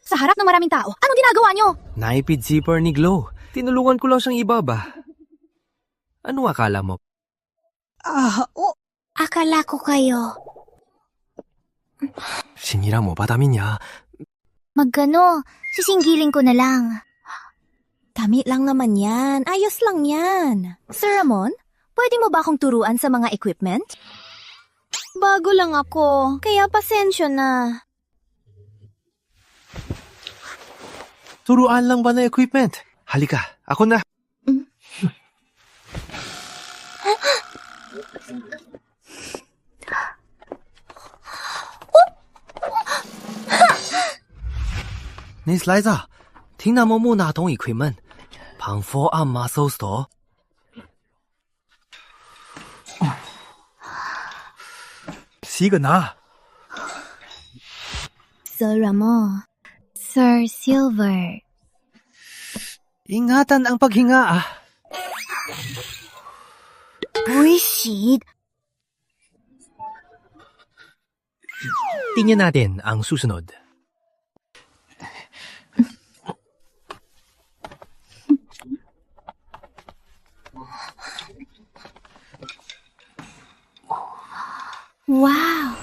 Sa harap ng maraming tao? Anong ginagawa niyo? Naipid zipper ni Glow. Tinulungan ko lang siyang ibaba. Ano akala mo? Akala ko kayo. Sinira mo, pataminya. Magkano, sisinggiling ko na lang. Damit lang naman yan. Ayos lang yan. Sir Ramon, pwede mo ba akong turuan sa mga equipment? Bago lang ako, kaya pasensya na. Turuan lang ba na equipment? Halika, ako na. Miss Liza, tingnan mo muna itong equipment. Pang forearm muscles to. Sige na. Sir Ramon, Sir Silver. Ingatan ang paghinga ah. Bullshit! Tingnan natin ang susunod. Wow!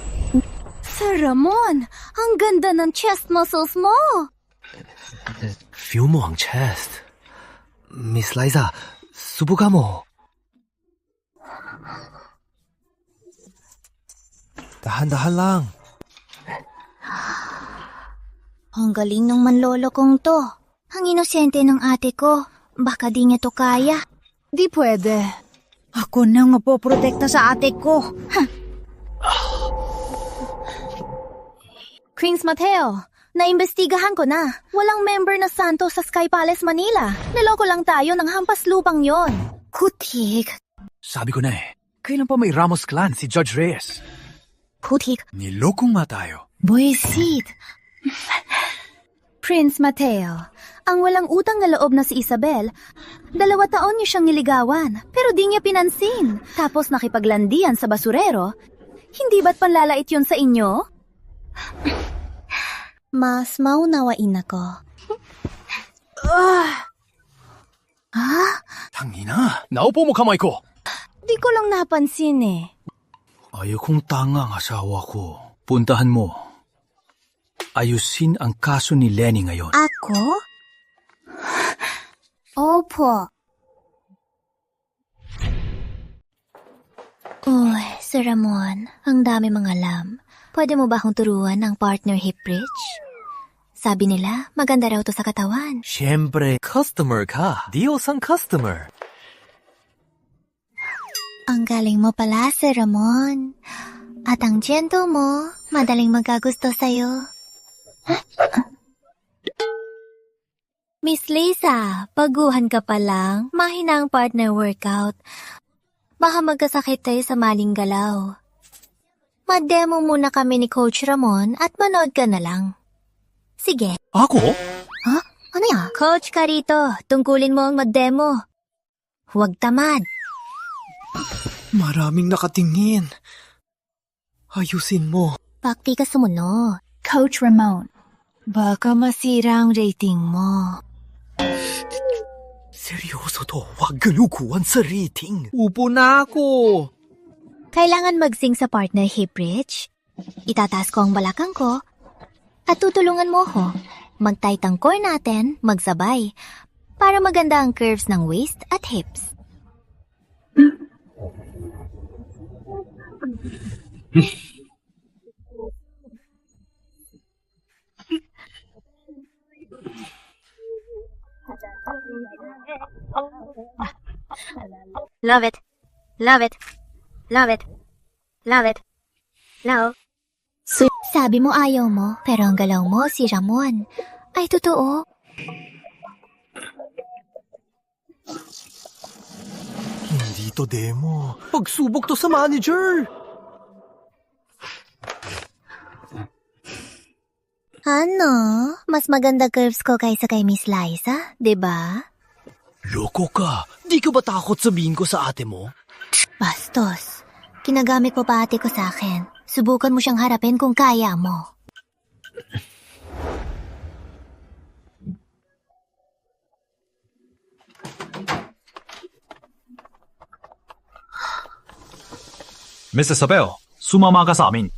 Sir Ramon, ang ganda ng chest muscles mo! Feel mo ang chest. Miss Liza, subukan mo. Dahan-dahan lang. Ang galing ng manlolo kong to. Ang inosente ng ate ko. Baka di niya to kaya. Di pwede. Ako nang mapoprotekta sa ate ko. Prince Mateo, naimbestigahan ko na. Walang member na santo sa Sky Palace, Manila. Niloko lang tayo ng hampas lupang yon. Putik. Sabi ko na eh. Kailan pa may Ramos clan si Judge Reyes? Putik. Nilokong nga tayo. Buisit. Prince Mateo, ang walang utang na loob na si Isabel, 2 taon niyo siyang niligawan, pero di niya pinansin. Tapos nakipaglandian sa basurero. Hindi ba't panlalait yun sa inyo? Mas maunawain ako. Tangina, naupo mo kamay ko. Di ko lang napansin eh. Ayaw kong tanga ang asawa ko. Puntahan mo. Ayusin ang kaso ni Lenny ngayon. Ako? Opo. Uy, Sir Ramon, ang dami mga alam. Pwede mo ba akong turuan ng partner hip bridge? Sabi nila, maganda raw to sa katawan. Siyempre, customer ka. Deals ang customer. Ang galing mo pala, Sir Ramon. At ang gentle mo, madaling magkagusto sa'yo. Miss Lisa, baguhan ka pa lang, mahina ang partner workout. Baka magkasakit tayo sa maling galaw. Mag-demo muna kami ni Coach Ramon at manood ka na lang. Sige. Ako? Ha? Ano yan? Coach ka rito, tungkulin mo ang mag-demo. Huwag tamad. Maraming nakatingin. Ayusin mo. Bakti ka sumunod. Coach Ramon. Baka masira ang rating mo. Seryoso to, huwag galukuhan sa rating. Upo na ako. Kailangan mag-sing sa partner hip bridge. Itataas ko ang balakang ko at tutulungan mo ko. Mag-tight ang core natin, magsabay, para maganda ang curves ng waist at hips. Love it. Love it. Love it. Love it. Love. Sabi mo ayaw mo, pero ang galaw mo si Ramon. Ay, totoo. Hindi to demo. Pagsubok to sa manager. Ano? Mas maganda curves ko kaysa kay Miss Liza, 'di ba? Loko ka. Di ka ba takot sabihin ko sa ate mo? Bastos. Kinagamit mo pa ate ko sa akin. Subukan mo siyang harapin kung kaya mo. Miss Isabel, sumama ka sa amin.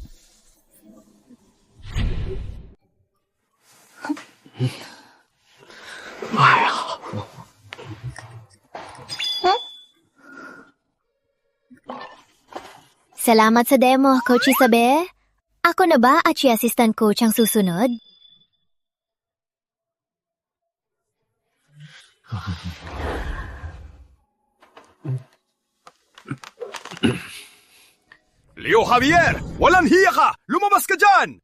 Salamat sa demo, Coach Isabel. Ako na ba at si assistant coach ang susunod? Leo Javier! Walang hiya ka! Lumabas ka dyan!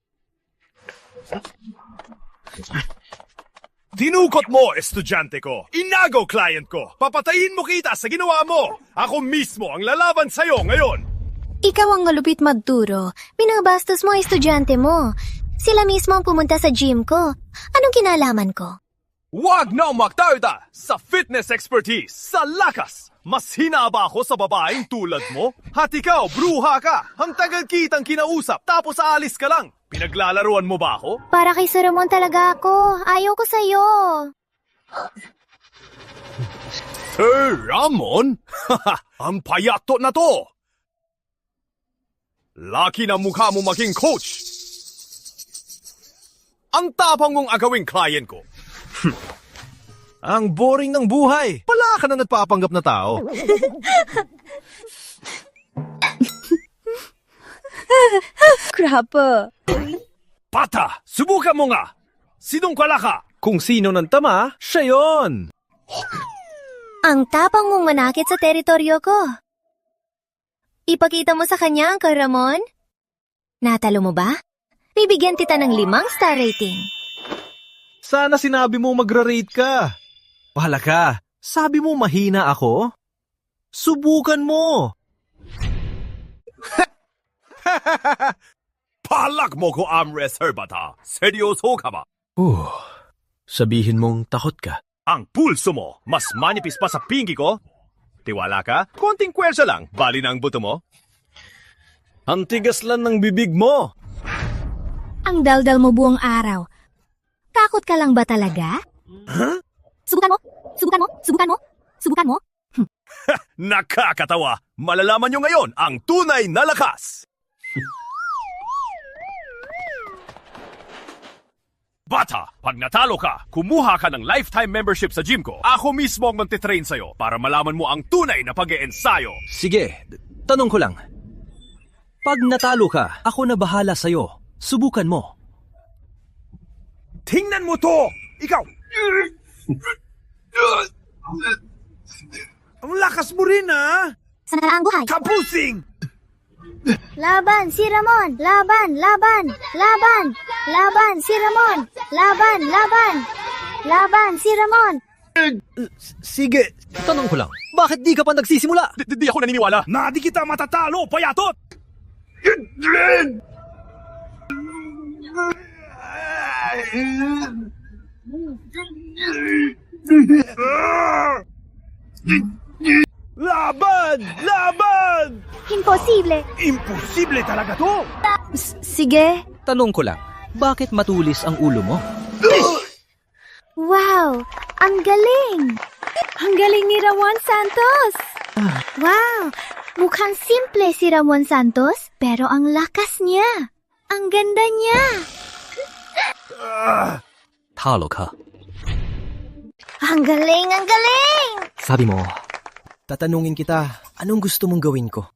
Tinukot mo, estudyante ko. Inagaw client ko. Papatayin mo kita sa ginawa mo. Ako mismo ang lalaban sa'yo ngayon. Ikaw ang malupit magturo. Binabastos mo ang estudyante mo. Sila mismo ang pumunta sa gym ko. Anong kinalaman ko? Wag na magtarda sa fitness expertise, sa lakas. Mas hinaba ako sa babaeng tulad mo? At ikaw, bruha ka. Ang tagal kitang kinausap, tapos aalis ka lang. Pinaglalaruan mo ba ako? Para kay Sir Ramon talaga ako. Ayaw ko sa'yo. Sir Ramon? Ang payato na to. Laki na mukha mo maging coach. Ang tapang mong agawing client ko. Ang boring ng buhay. Pala ka na nagpapanggap na tao. Grabe. Pata, subukan mo nga. Sinong kala ka? Kung sino ng tama, siya yon. Ang tapang mong manakit sa teritoryo ko. Ipakita mo sa kanya ang kay Ramon? Natalo mo ba? Bibigyan kita ng 5-star rating. Sana sinabi mo magra-rate ka. Bahala ka. Sabi mo mahina ako? Subukan mo. Palak mo ko armwrestler bata. Seryoso ka ba? Sabihin mong takot ka. Ang pulso mo, mas manipis pa sa pingi ko? Tiwala ka? Konting kwersa lang, bali na ang buto mo. Ang tigas lang ng bibig mo. Ang daldal mo buong araw. Takot ka lang ba talaga? Huh? Subukan mo! Subukan mo! Subukan mo! Subukan mo! Nakakatawa! Malalaman nyo ngayon ang tunay na lakas! Bata, pag natalo ka, kumuha ka ng lifetime membership sa gym ko. Ako mismo ang magtitrain sa'yo para malaman mo ang tunay na pag-e-ensayo. Sige, tanong ko lang. Pag natalo ka, ako na bahala sa'yo. Subukan mo. Tingnan mo to! Ikaw! Ang lakas mo rin, ha? Sana ang buhay. Kapusing! Laban, si Ramon! Laban, laban, laban! Laban, si Ramon! Laban, laban! Laban, si Ramon! Sige, tanong ko lang. Bakit di ka pa nagsisimula? Di ako naniniwala. Na di kita matatalo, payatot! Laban! Laban! Imposible! Imposible talaga to! Sige. Tanong ko lang, bakit matulis ang ulo mo? Wow! Ang galing! Ang galing ni Ramon Santos! Wow! Mukhang simple si Ramon Santos, pero ang lakas niya. Ang ganda niya. Talo ka. Ang galing, ang galing! Sabi mo, Tatanungin kita, anong gusto mong gawin ko?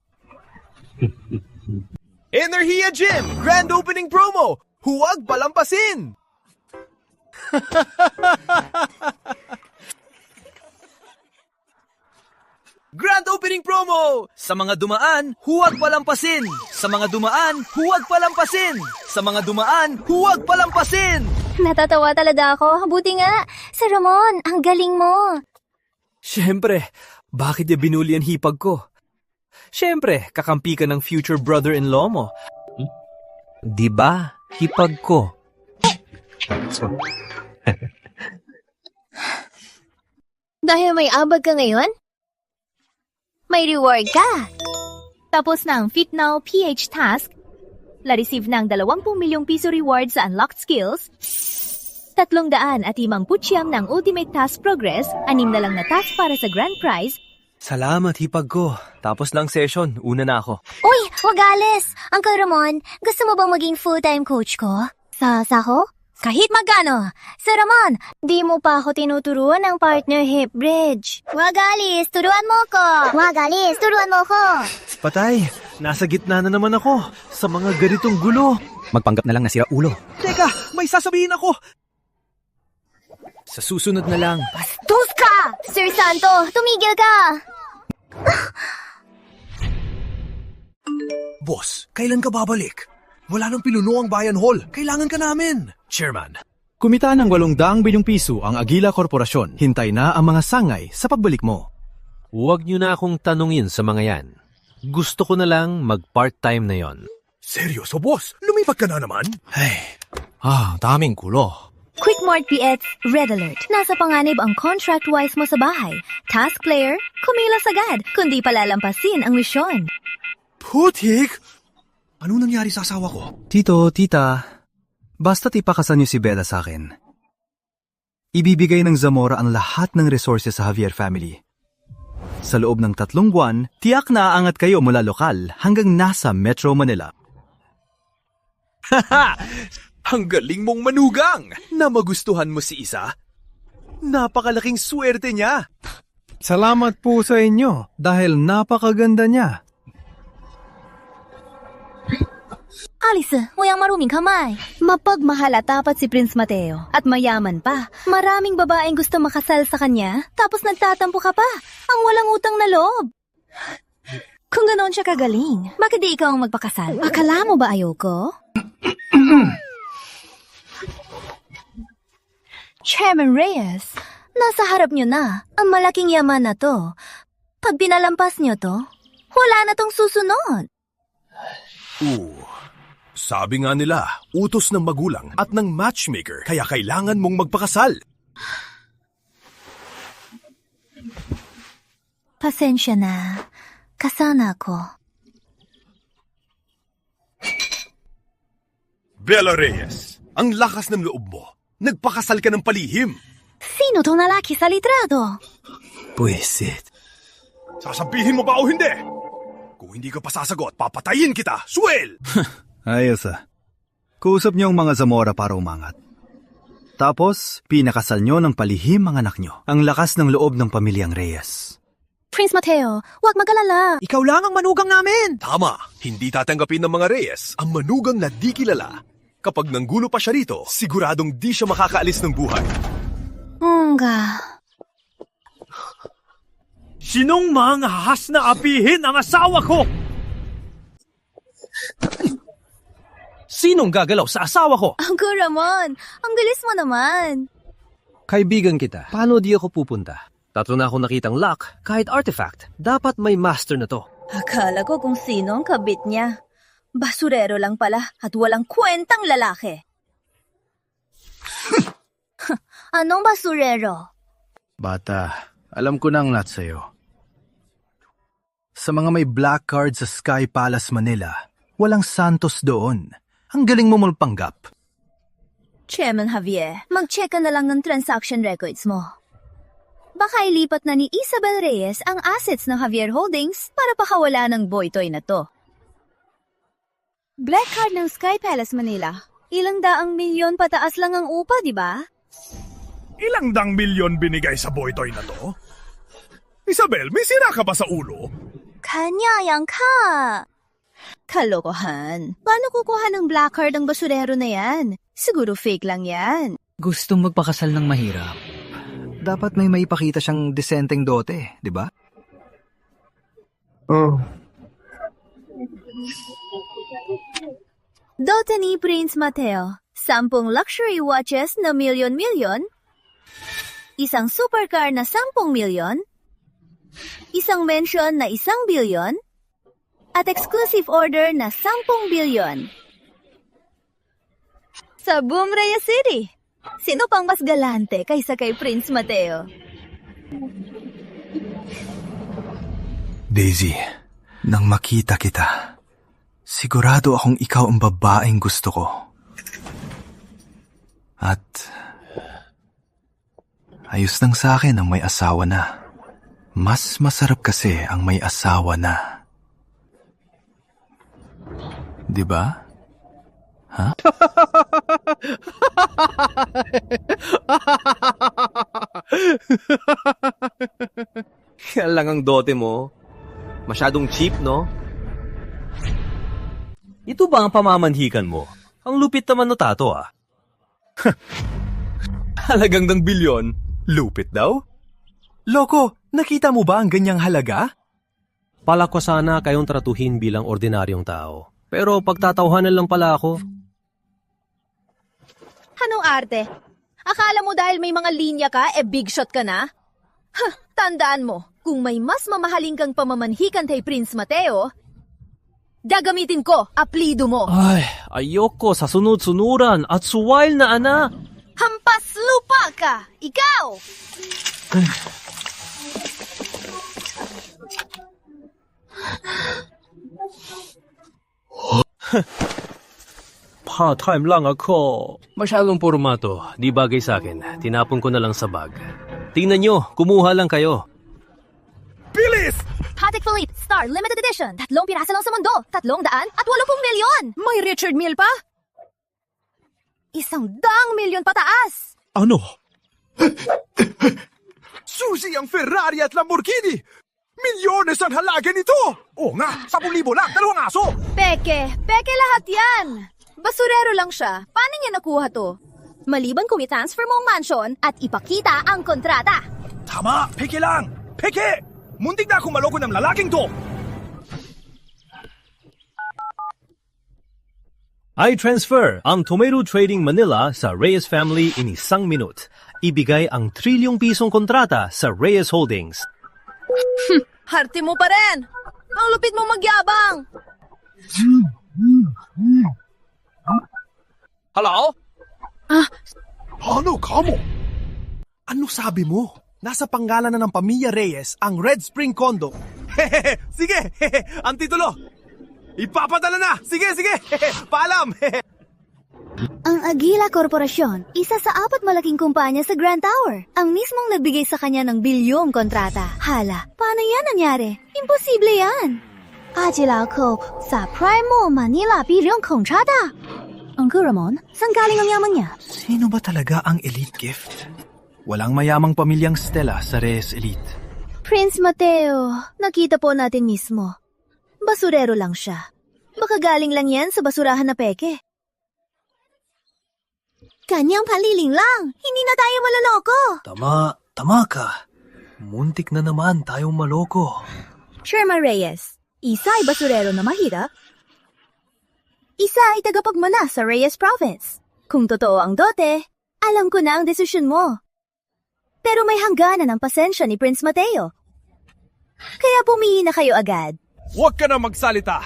Energia Gym! Grand opening promo! Huwag palampasin! Grand opening promo! Sa mga dumaan, huwag palampasin! Sa mga dumaan, huwag palampasin! Sa mga dumaan, huwag palampasin! Natatawa talaga ako. Buti nga. Sir Ramon, ang galing mo. Siyempre, bakit niya binuli ang hipag ko? Siyempre, kakampi ka ng future brother-in-law mo. Di ba? Hipag ko. Dahil may abag ka ngayon, may reward ka. Tapos na ang Fit Now PH task, la-receive ng 20 milyong piso reward sa unlocked skills, 350 ng ultimate task progress, 6 na lang na task para sa grand prize. Salamat, hipag ko. Tapos lang session, una na ako. Uy, wag alis. Uncle Ramon, gusto mo bang maging full-time coach ko? Sa Saho? Kahit magkano. Sir Ramon, di mo pa ako tinuturuan ng partner hip bridge. Wag alis, turuan mo ko. Wag alis, turuan mo ko. Patay, nasa gitna na naman ako sa mga ganitong gulo. Magpanggap na lang na sira ulo. Teka, may sasabihin ako. Sa susunod na lang. Bastos ka! Sir Santo, tumigil ka! Boss, kailan ka babalik? Wala nang pinuno ang Bayan Hall. Kailangan ka namin. Chairman. Kumita ng 800 bilyong piso ang Agila Korporasyon. Hintay na ang mga sangay sa pagbalik mo. Huwag niyo na akong tanungin sa mga yan. Gusto ko na lang mag-part-time na yon. Seryoso, boss? Lumipat ka na naman? Daming gulo. Quick Mart PX Red Alert. Nasa panganib ang contract-wise mo sa bahay. Task player, kumilas agad, kundi palalampasin ang misyon. Putik! Ano nangyari sa asawa ko? Tito, tita, basta't ipakasan niyo si Bella sa akin. Ibibigay ng Zamora ang lahat ng resources sa Javier family. Sa loob ng 3 buwan, tiyak na aangat kayo mula lokal hanggang nasa Metro Manila. Haha! Ang galing mong manugang! Na magustuhan mo si Isa? Napakalaking swerte niya! Salamat po sa inyo dahil napakaganda niya. Alice, wayang maruming kamay. Mapagmahal at tapat si Prince Mateo. At mayaman pa. Maraming babaeng gusto makasal sa kanya, tapos nagtatampo ka pa. Ang walang utang na loob. Kung ganoon siya kagaling, bakit di ikaw ang magpakasal? Akala mo ba ayoko? Chairman Reyes, nasa harap niyo na. Ang malaking yaman na to. Pag pinalampas niyo to, wala na tong susunod. Sabi nga nila, utos ng magulang at ng matchmaker, kaya kailangan mong magpakasal. Pasensya na. Kasana ako. Bella Reyes, ang lakas ng loob mo. Nagpakasal ka ng palihim. Sino tong lalaki sa litrado? Pwisit. Sasabihin mo ba o hindi? Kung hindi ka pa sasagot, papatayin kita, Suel! Ayos Kausap niyo ang mga Zamora para umangat. Tapos, pinakasal niyo ng palihim ang anak niyo. Ang lakas ng loob ng pamilyang Reyes. Prince Mateo, huwag magalala. Ikaw lang ang manugang namin! Tama, hindi tatanggapin ng mga Reyes ang manugang na di kilala. Kapag nanggulo pa siya rito, siguradong di siya makakaalis ng buhay. Sinong mga hahas na apihin ang asawa ko? Sinong gagalaw sa asawa ko? Uncle Ramon, ang galis mo naman. Kaibigan kita, paano di ako pupunta? Tatlo na akong nakitang lock, kahit artifact. Dapat may master na to. Akala ko kung sino ang kabit niya. Basurero lang pala at walang kwentang lalaki. Anong basurero? Bata, alam ko na ang lahat sa'yo. Sa mga may black card sa Sky Palace, Manila, walang santos doon. Ang galing mo magpanggap. Chairman Javier, mag-check ka na lang ng transaction records mo. Baka ilipat na ni Isabel Reyes ang assets ng Javier Holdings para pakawala ng boytoy na to. Black card ng Sky Palace, Manila. Ilang daang milyon pataas lang ang upa, di ba? Ilang dang milyon binigay sa boytoy na to? Isabel, may sira ka ba sa ulo? Kanyayang ka! Kalokohan. Paano kukuha ng black card ang basurero na yan? Siguro fake lang yan. Gustong magpakasal ng mahirap. Dapat may maipakita siyang disenteng dote, di ba? Dote ni Prince Mateo, 10 luxury watches na milyon-milyon, isang supercar na 10 milyon, isang mansion na 1 bilyon, at exclusive order na 10 bilyon. Sa Boom Reyes City, sino pang mas galante kaysa kay Prince Mateo? Daisy, nang makita kita, sigurado akong ikaw ang babaeng gusto ko. At ayos lang sa akin ang may asawa na. Mas masarap kasi ang may asawa na. Di ba? Ha? Yan lang ang dote mo. Masyadong cheap, no? Ito ba ang pamamanhikan mo? Ang lupit naman no tato, ah. Halagang ng bilyon? Lupit daw? Loko, nakita mo ba ang ganyang halaga? Pala ko sana kayong tratuhin bilang ordinaryong tao. Pero pagtatauhanan lang pala ako. Anong arte? Akala mo dahil may mga linya ka, big shot ka na? Tandaan mo, kung may mas mamahaling kang pamamanhikan kay Prince Mateo, gagamitin ko, aplido mo. Ay, ayoko sa sunod-sunuran at suwail na ana. Hampas lupa ka! Ikaw! Pa-time lang ako. Masyadong pormato, di bagay sa akin. Tinapon ko na lang sa bag. Tingnan nyo, kumuha lang kayo. Bilis! Patek Philippe Star Limited Edition. 3 piraso lang sa mundo. 380 milyon. May Richard Mille pa? 100 milyon pataas! Ano? Susi ang Ferrari at Lamborghini! Milyones ang halaga nito! Oo nga, 10,000 lang, 2 aso! Peke lahat yan! Basurero lang siya. Paano niya nakuha to? Maliban kung i-transfer mo ang mansion at ipakita ang kontrata. Tama, peke lang! Peke! Muntik na akong maloko ng lalaking to! I-transfer ang Tomato Trading Manila sa Reyes Family in 1 minute. Ibigay ang trilyong pisong kontrata sa Reyes Holdings. Harte mo pa rin! Ang lupit mo magyabang! Hello? Ano ka mo? Ano sabi mo? Nasa pangalan na ng pamilya Reyes ang Red Spring Condo. Hehehe, sige, ang titulo. Ipapadala na! Sige! Paalam! Ang Aguila Korporasyon, isa sa 4 malaking kumpanya sa Grand Tower. Ang mismong nagbigay sa kanya ng bilyong kontrata. Hala, paano yan nangyari? Imposible yan! Agila Corp sa Primo Manila bilyong kontrata. Uncle Ramon, saan galing ang yaman niya? Sino ba talaga ang Elite Gift? Walang mayamang pamilyang Stella sa Reyes Elite. Prince Mateo, nakita po natin mismo. Basurero lang siya. Baka galing lang yan sa basurahan na peke. Kanyang paliling lang. Hindi na tayo maloloko. Tama ka. Muntik na naman tayong maloko. Sherma Reyes, isa ay basurero na mahirap. Isa ay tagapagmana sa Reyes Province. Kung totoo ang dote, alam ko na ang desisyon mo. Pero may hangganan ang pasensya ni Prince Mateo. Kaya pumili na kayo agad. Huwag ka na magsalita.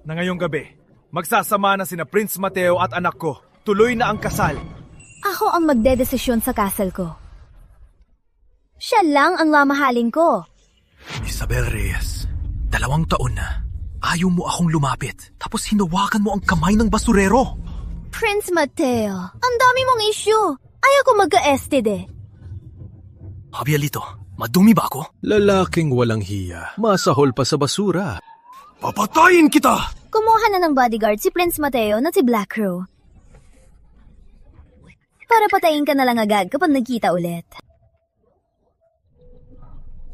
Na ngayong gabi, magsasama na sina Prince Mateo at anak ko. Tuloy na ang kasal. Ako ang magdedesisyon sa kasal ko. Siya lang ang mamahalin ko. Isabel Reyes, 2 taon na. Ayaw mo akong lumapit. Tapos hinawakan mo ang kamay ng basurero. Prince Mateo, ang dami mong issue. Ayaw ko magka-estide. Javielito, madumi ba ako? Lalaking walang hiya. Masahol pa sa basura. Papatayin kita! Kumuha na ng bodyguard si Prince Mateo na si Black Crow. Para patayin ka na lang agad kapag nagkita ulit.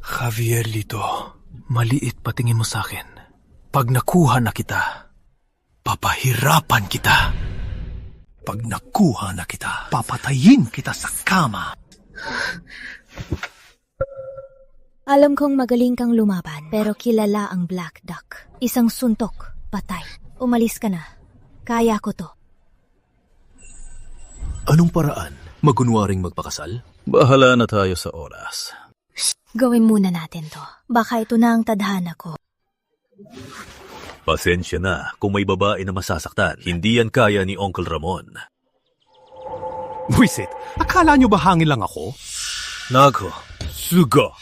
Javielito, maliit patingin mo sa akin. Pag nakuha na kita, papahirapan kita. Pag nakuha na kita, papatayin kita sa kama. Alam kong magaling kang lumaban, pero kilala ang Black Duck. Isang suntok, patay. Umalis ka na. Kaya ko to. Anong paraan? Magunwaring magpakasal? Bahala na tayo sa oras. Gawin muna natin to. Baka ito na ang tadhana ko. Pasensya na kung may babae na masasaktan. Hindi yan kaya ni Uncle Ramon. Buisit, akala nyo ba hangin lang ako? Nako. Suga.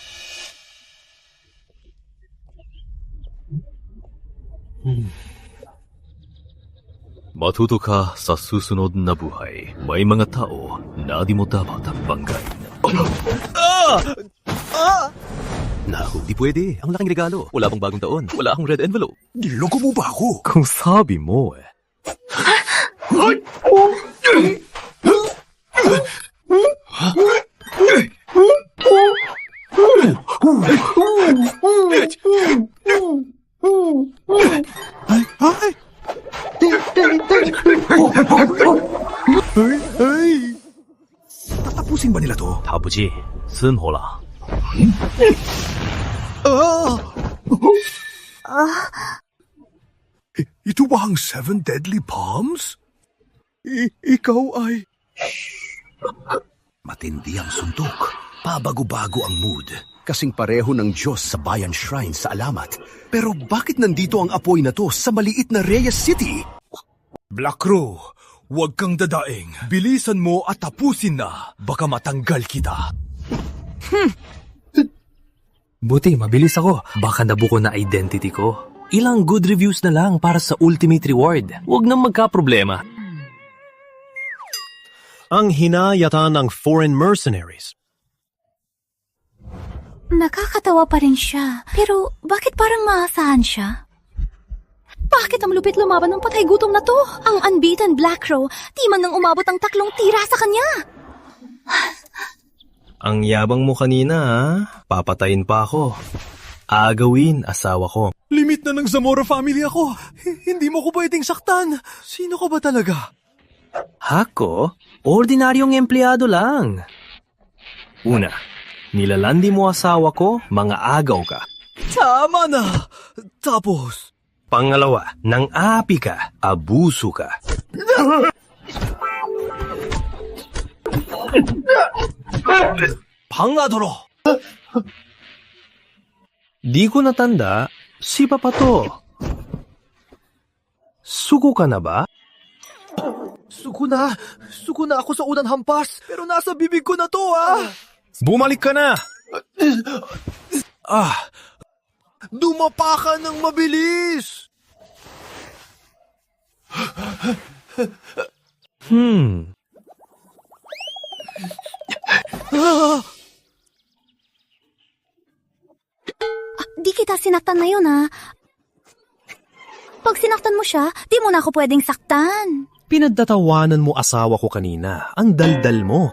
Matuto ka sa susunod na buhay. May mga tao na di mo dapat banggain. Naku, di pwede. Ang laking regalo. Wala pang bagong taon. Wala akong red envelope. Niloko mo ba ako? Kung sabi mo eh. Tatapusin ba nila to? 다부지, 쓴호라. Ito ba ang 7 deadly palms? Ikaw ay... Matindi ang suntok. Pabago-bago ang mood. Kasing pareho ng Diyos sa Bayan Shrine sa Alamat. Pero bakit nandito ang apoy na to sa maliit na Reyes City? Black Crow, huwag kang dadaing. Bilisan mo at tapusin na. Baka matanggal kita. Buti, mabilis ako. Baka nabuko na identity ko. Ilang good reviews na lang para sa ultimate reward. Huwag nang magka-problema. Ang hinayatan ng foreign mercenaries. Nakakatawa pa rin siya. Pero bakit parang maasahan siya? Bakit ang lupit lumaban ng patay gutom na to? Ang unbeaten Black Crow, di man nang umabot ang 3 tira sa kanya. Ang yabang mo kanina, ha? Papatayin pa ako. Agawin, asawa ko. Limit na ng Zamora family ako. Hindi mo ko pwedeng saktan. Sino ka ba talaga? Hako? Ordinaryong empleyado lang. Una, nilalandi mo asawa ko, mga agaw ka. Tama na! Tapos, Pangalawa, nang api ka, abuso ka. Pangatlo. Di ko natanda, si Papa to. Suko ka na ba? Suko na ako sa unang hampas, pero nasa bibig ko na to Bumalik ka na! Dumapa ka ng mabilis! Di kita sinaktan na yun, ha? Pag sinaktan mo siya, di mo na ako pwedeng saktan. Pinagtatawanan mo asawa ko kanina. Ang daldal mo.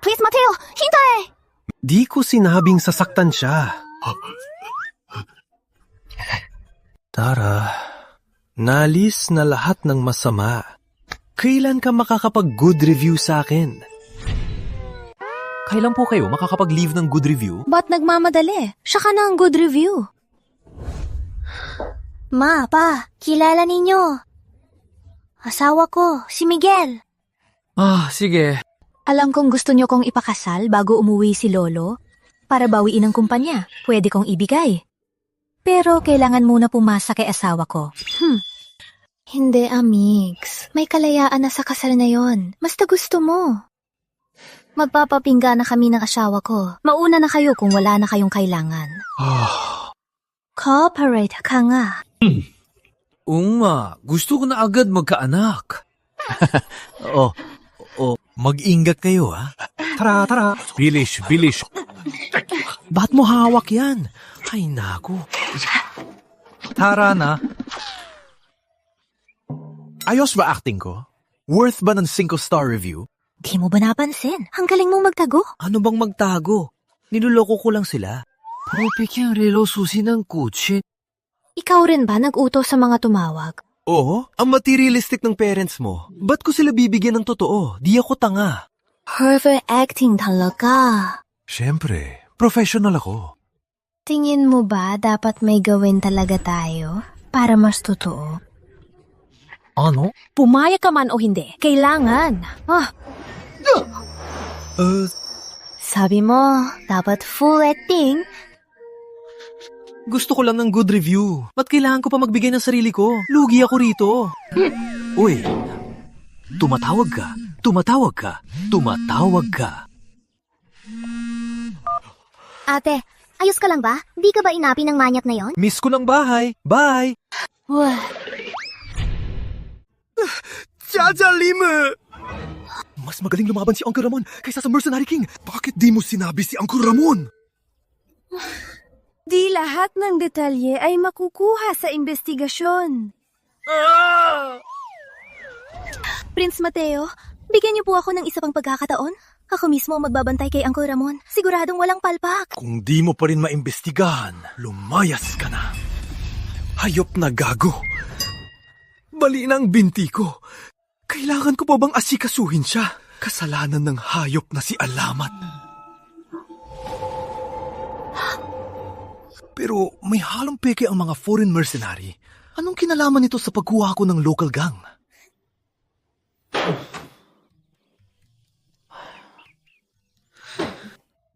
Please, Mateo! Hintay! Di ko sinabing sasaktan siya. Tara, nalis na lahat ng masama. Kailan ka makakapag-good review sa akin? Kailan po kayo makakapag-leave ng good review? Ba't nagmamadali? Siya ka na ang good review. Ma, pa, kilala ninyo. Asawa ko, si Miguel. Sige. Alam kong gusto niyo kong ipakasal bago umuwi si Lolo. Para bawiin ang kumpanya, pwede kong ibigay. Pero kailangan muna pumasa kay asawa ko. Hindi, Amix. May kalayaan na sa kasal na yon. Basta gusto mo. Magpapapingga na kami ng asawa ko. Mauna na kayo kung wala na kayong kailangan. Cooperate ka nga. Gusto ko na agad magkaanak. Mag-ingat kayo, ha? Tara. Bilis. Ba't mo hawak yan? Ay, naku. Tara na. Ayos ba acting ko? Worth ba ng 5-star review? Di mo ba napansin? Ang galing mong magtago. Ano bang magtago? Niloloko ko lang sila. Propik yung relo susi ng kutsi. Ikaw rin ba nag-utos sa mga tumawag? Oo, ang materialistic ng parents mo. Ba't ko sila bibigyan ng totoo? Di ako tanga. Perfect acting talaga. Siyempre, professional ako. Tingin mo ba dapat may gawin talaga tayo para mas totoo? Ano? Pumayag ka man o hindi, kailangan. Sabi mo, dapat full acting. Gusto ko lang ng good review. Ba't kailangan ko pa magbigay ng sarili ko? Lugi ako rito. Uy, tumatawag ka. Ate, ayos ka lang ba? Di ka ba inapi ng manyak na yon? Miss ko ng bahay. Bye! Chajalime! Mas magaling lumaban si Uncle Ramon kaysa sa Mercenary King. Bakit di mo sinabi si Uncle Ramon? Di lahat ng detalye ay makukuha sa investigasyon. Prince Mateo, bigyan niyo po ako ng isa pang pagkakataon. Ako mismo ang magbabantay kay Uncle Ramon. Siguradong walang palpak. Kung di mo pa rin maimbestigahan, lumayas ka na. Hayop na gago. Bali na ang binti ko. Kailangan ko pa bang asikasuhin siya? Kasalanan ng hayop na si Alamat. Pero may halong peke ang mga foreign mercenary. Anong kinalaman nito sa pagkuha ko ng local gang?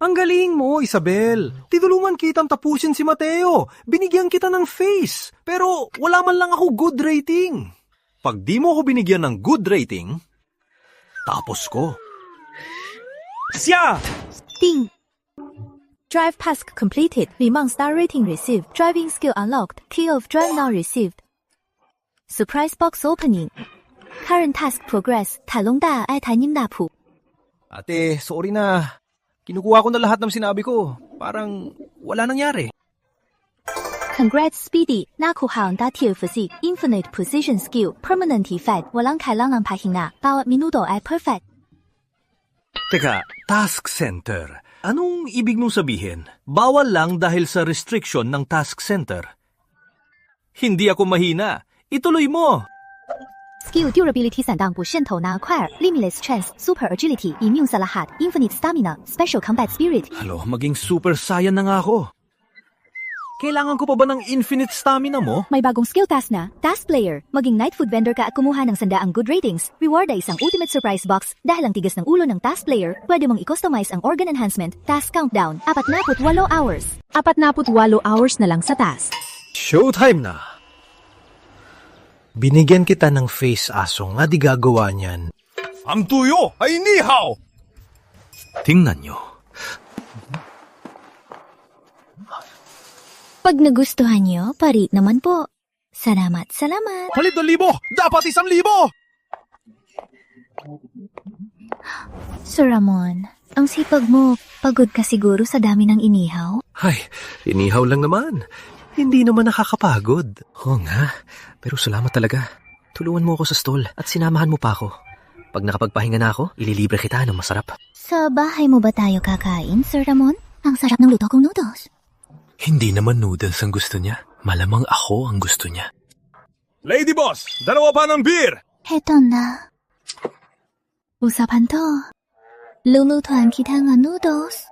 Ang galing mo, Isabel. Tinulungan kitang tapusin si Mateo. Binigyan kita ng face. Pero wala man lang ako good rating. Pag di mo ako binigyan ng good rating, tapos ko. Siya! Ting! Drive task completed. 5 star rating received. Driving skill unlocked. Key of drive now received. Surprise box opening. Current task progress. 塔隆大爱台宁大埔. Ate, sorry na. Kinukuha ko na lahat ng sinabi ko. Parang wala nangyari. Congrats, Speedy. nakuha ang dati physique. Infinite precision skill. Permanent effect. Walang kailangan pahinga. Bawat minuto ay perfect. Teka, task center. Anong ibig mong sabihin? Bawal lang dahil sa restriction ng task center. Hindi ako mahina. Ituloy mo. Skill Durability 散荡不渗透na acquire Limitless Strength Super Agility Immune sa lahat Infinite Stamina Special Combat Spirit. Halo, maging Super Saiyan na nga ako. Kailangan ko pa ba ng infinite stamina mo? May bagong skill task na, Task Player. Maging night food vendor ka at kumuha ng 100 good ratings. Reward ay isang ultimate surprise box. Dahil ang tigas ng ulo ng Task Player, pwede mong i-customize ang organ enhancement, task countdown, 48 hours. 48 hours na lang sa task. Showtime na! Binigyan kita ng face aso nga di gagawa niyan. Ang tuyo ay nihaw! Tingnan nyo. Pag nagustuhan nyo, pari naman po. Salamat. Palit 2,000! Dapat 1,000! Sir Ramon, ang sipag mo, pagod ka siguro sa dami ng inihaw? Ay, inihaw lang naman. Hindi naman nakakapagod. Oo nga, pero salamat talaga. Tulungan mo ako sa stall at sinamahan mo pa ako. Pag nakapagpahinga na ako, ililibre kita ng masarap. Sa bahay mo ba tayo kakain, Sir Ramon? Ang sarap ng luto kong noodles. Hindi naman noodles ang gusto niya. Malamang ako ang gusto niya. Lady Boss, 2 pa ng beer! Heto na. Usapan to. Lulutuan kita ng noodles.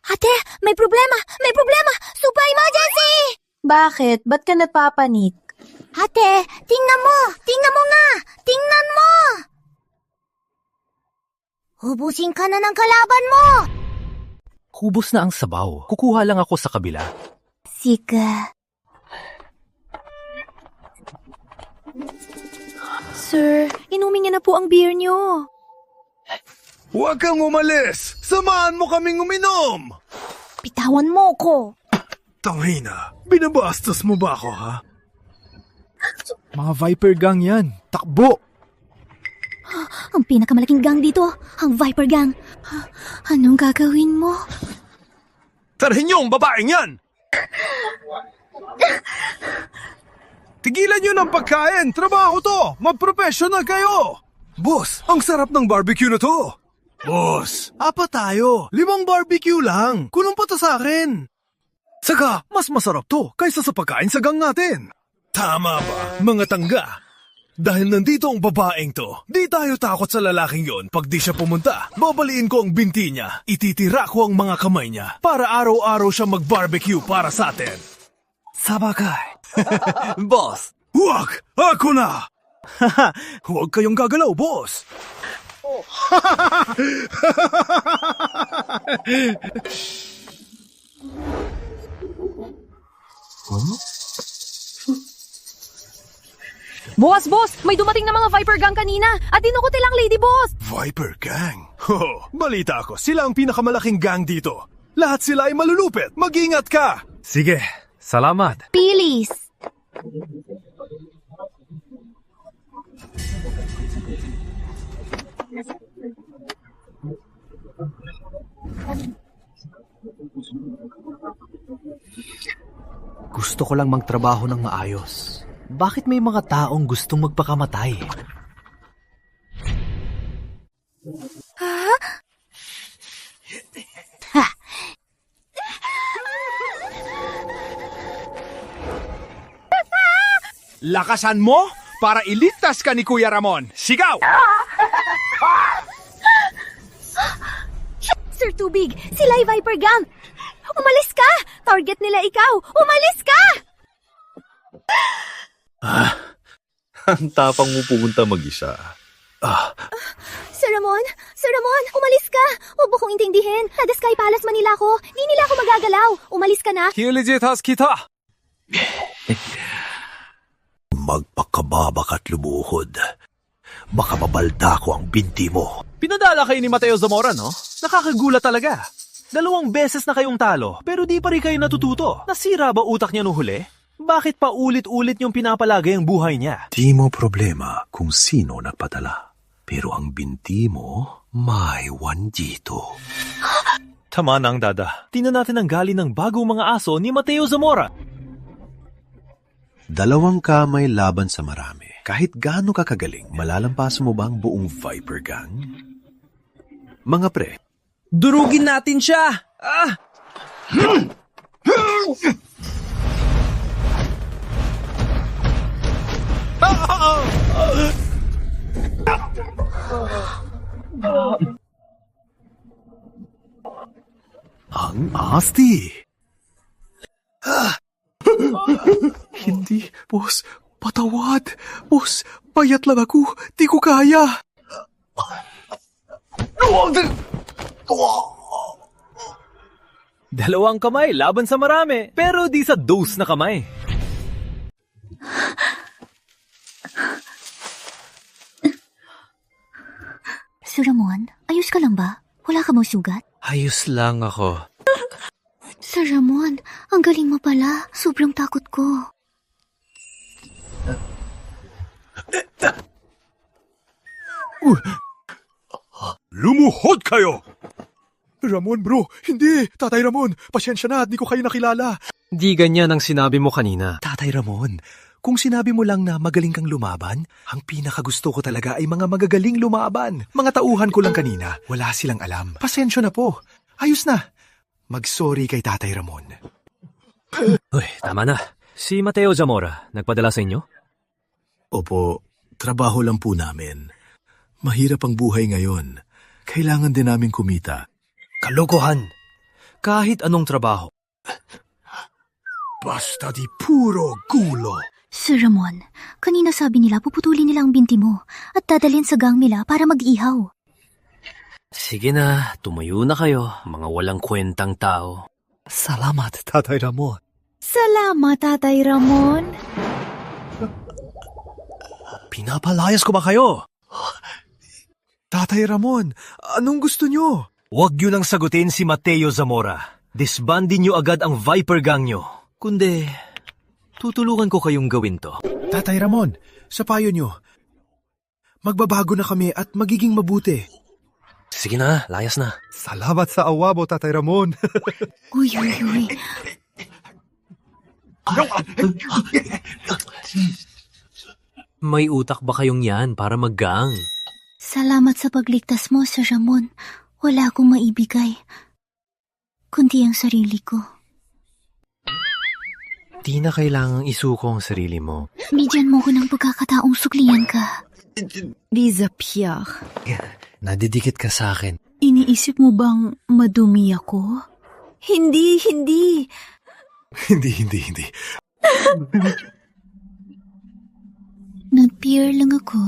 Ate, may problema! May problema! Super emergency! Bakit? Ba't ka napapanik? Ate, tingnan mo! Tingnan mo nga! Tingnan mo! Hubusin ka na ng kalaban mo! Hubos na ang sabaw. Kukuha lang ako sa kabila. Sige. Sir, inumin niya na po ang beer niyo. Huwag kang umalis! Samahan mo kaming uminom! Bitawan mo ko! Tanghina, binabastos mo ba ako, ha? Mga Viper Gang yan. Takbo! Ang pinakamalaking gang dito, ang Viper Gang. Anong gagawin mo? Tarhin niyo ang babaeng yan! Tigilan nyo ng pagkain! Trabaho to! Mag-professional kayo! Boss, ang sarap ng barbecue na to! Boss, 4 tayo. 5 barbecue lang. Kulong pa to sa akin. Saka, mas masarap to kaysa sa pagkain sa gang natin. Tama ba, mga tangga? Dahil nandito ang babaeng to, di tayo takot sa lalaking yon. Pag di siya pumunta, babaliin ko ang binti niya. Ititira ko ang mga kamay niya para araw-araw siya mag-barbecue para sa atin. Sabagay. Boss! Huwag! Ako na! Huwag kayong gagalaw, boss! Boss! May dumating na mga Viper Gang kanina at dinukutil ang Lady Boss! Viper Gang? Balita ko, sila ang pinakamalaking gang dito. Lahat sila ay malulupit. Mag-ingat ka! Sige, salamat. Bilis! Gusto ko lang magtrabaho ng maayos. Bakit may mga taong gustong magpakamatay? Lakasan mo para iligtas ka ni Kuya Ramon. Sigaw! Sir Tubig, sila ay Viper Gang! Umalis ka! Target nila ikaw! Umalis ka! Ang tapang mo pumunta mag-isa. Sir Ramon, umalis ka! Huwag mo kong intindihin. Nada Sky Palace Manila ko. Di nila ako magagalaw. Umalis ka na. Kilijitas kita! Magpakababak at lumuhod. Baka mabalda ko ang binti mo. Pinadala kayo ni Mateo Zamora, no? Nakakagulat talaga. 2 beses na kayong talo, pero di pa rin kayo natututo. Nasira ba utak niya nung huli? Bakit pa ulit-ulit niyong pinapalagay ang buhay niya? Di mo problema kung sino nagpadala. Pero ang binti mo, may dito. Tama na ang dada. Tingnan natin ang gali ng bagong mga aso ni Mateo Zamora. 2 kamay laban sa marami. Kahit gaano ka kagaling, malalampasan mo ba ang buong Viper Gang? Mga pre, durugin natin siya! Ang asti. Hindi, boss. Patawad. Boss, payat lang ako. Di ko kaya. Dalawang kamay laban sa marami, pero di sa dose na kamay. Sir Ramon, ayos ka lang ba? Wala ka bang sugat? Ayos lang ako. Sir Ramon, ang galing mo pala. Sobrang takot ko. Lumuhod kayo! Ramon, bro. Hindi. Tatay Ramon, pasensya na at di ko kayo nakilala. Di ganyan ang sinabi mo kanina. Tatay Ramon, kung sinabi mo lang na magaling kang lumaban, ang pinakagusto ko talaga ay mga magagaling lumaban. Mga tauhan ko lang kanina, wala silang alam. Pasensya na po. Ayos na. Mag-sorry kay Tatay Ramon. Uy, tama na. Si Mateo Zamora, nagpadala sa inyo? Opo, trabaho lang po namin. Mahirap ang buhay ngayon. Kailangan din namin kumita. Kalokohan. Kahit anong trabaho. Basta di puro gulo. Sir Ramon, kanina sabi nila puputulin nila ang binti mo at dadalhin sa gang nila para mag-ihaw. Sige na, tumayo na kayo, mga walang kwentang tao. Salamat, Tatay Ramon. Salamat, Tatay Ramon. Pinapalayas ko ba kayo? Tatay Ramon, anong gusto nyo? Huwag nyo nang sagutin si Mateo Zamora. Disbandin nyo agad ang Viper Gang nyo. Kundi, tutulungan ko kayong gawin to. Tatay Ramon, sa payo nyo, magbabago na kami at magiging mabuti. Sige na, layas na. Salamat sa awabo, Tatay Ramon. Uy. May utak ba kayong yan para mag-gang? Salamat sa pagligtas mo, Sir Ramon. Wala akong maibigay, kundi ang sarili ko. Di na kailangang isuko ang sarili mo. Bigyan mo ko ng pagkakataong suklian ka. Liza Pierre, Nadidikit ka sa akin. iniisip mo bang madumi ako? Hindi. Hindi. Nag-peer lang ako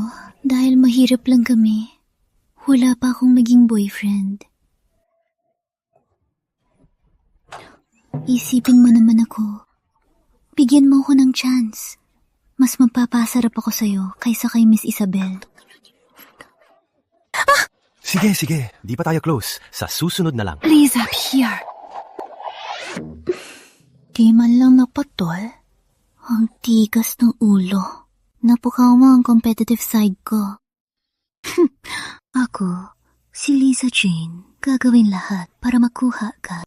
dahil mahirap lang kami. Wala pa akong naging boyfriend. Isipin mo naman ako. Bigyan mo ako ng chance. Mas magpapasarap ako sa'yo kaysa kay Miss Isabel. Sige. Di pa tayo close. Sa susunod na lang. Liza Pierre. Di man lang napatol. Ang tigas ng ulo. Napukaw mo ang competitive side ko. Ako, si Lisa Jane, gagawin lahat para makuha ka.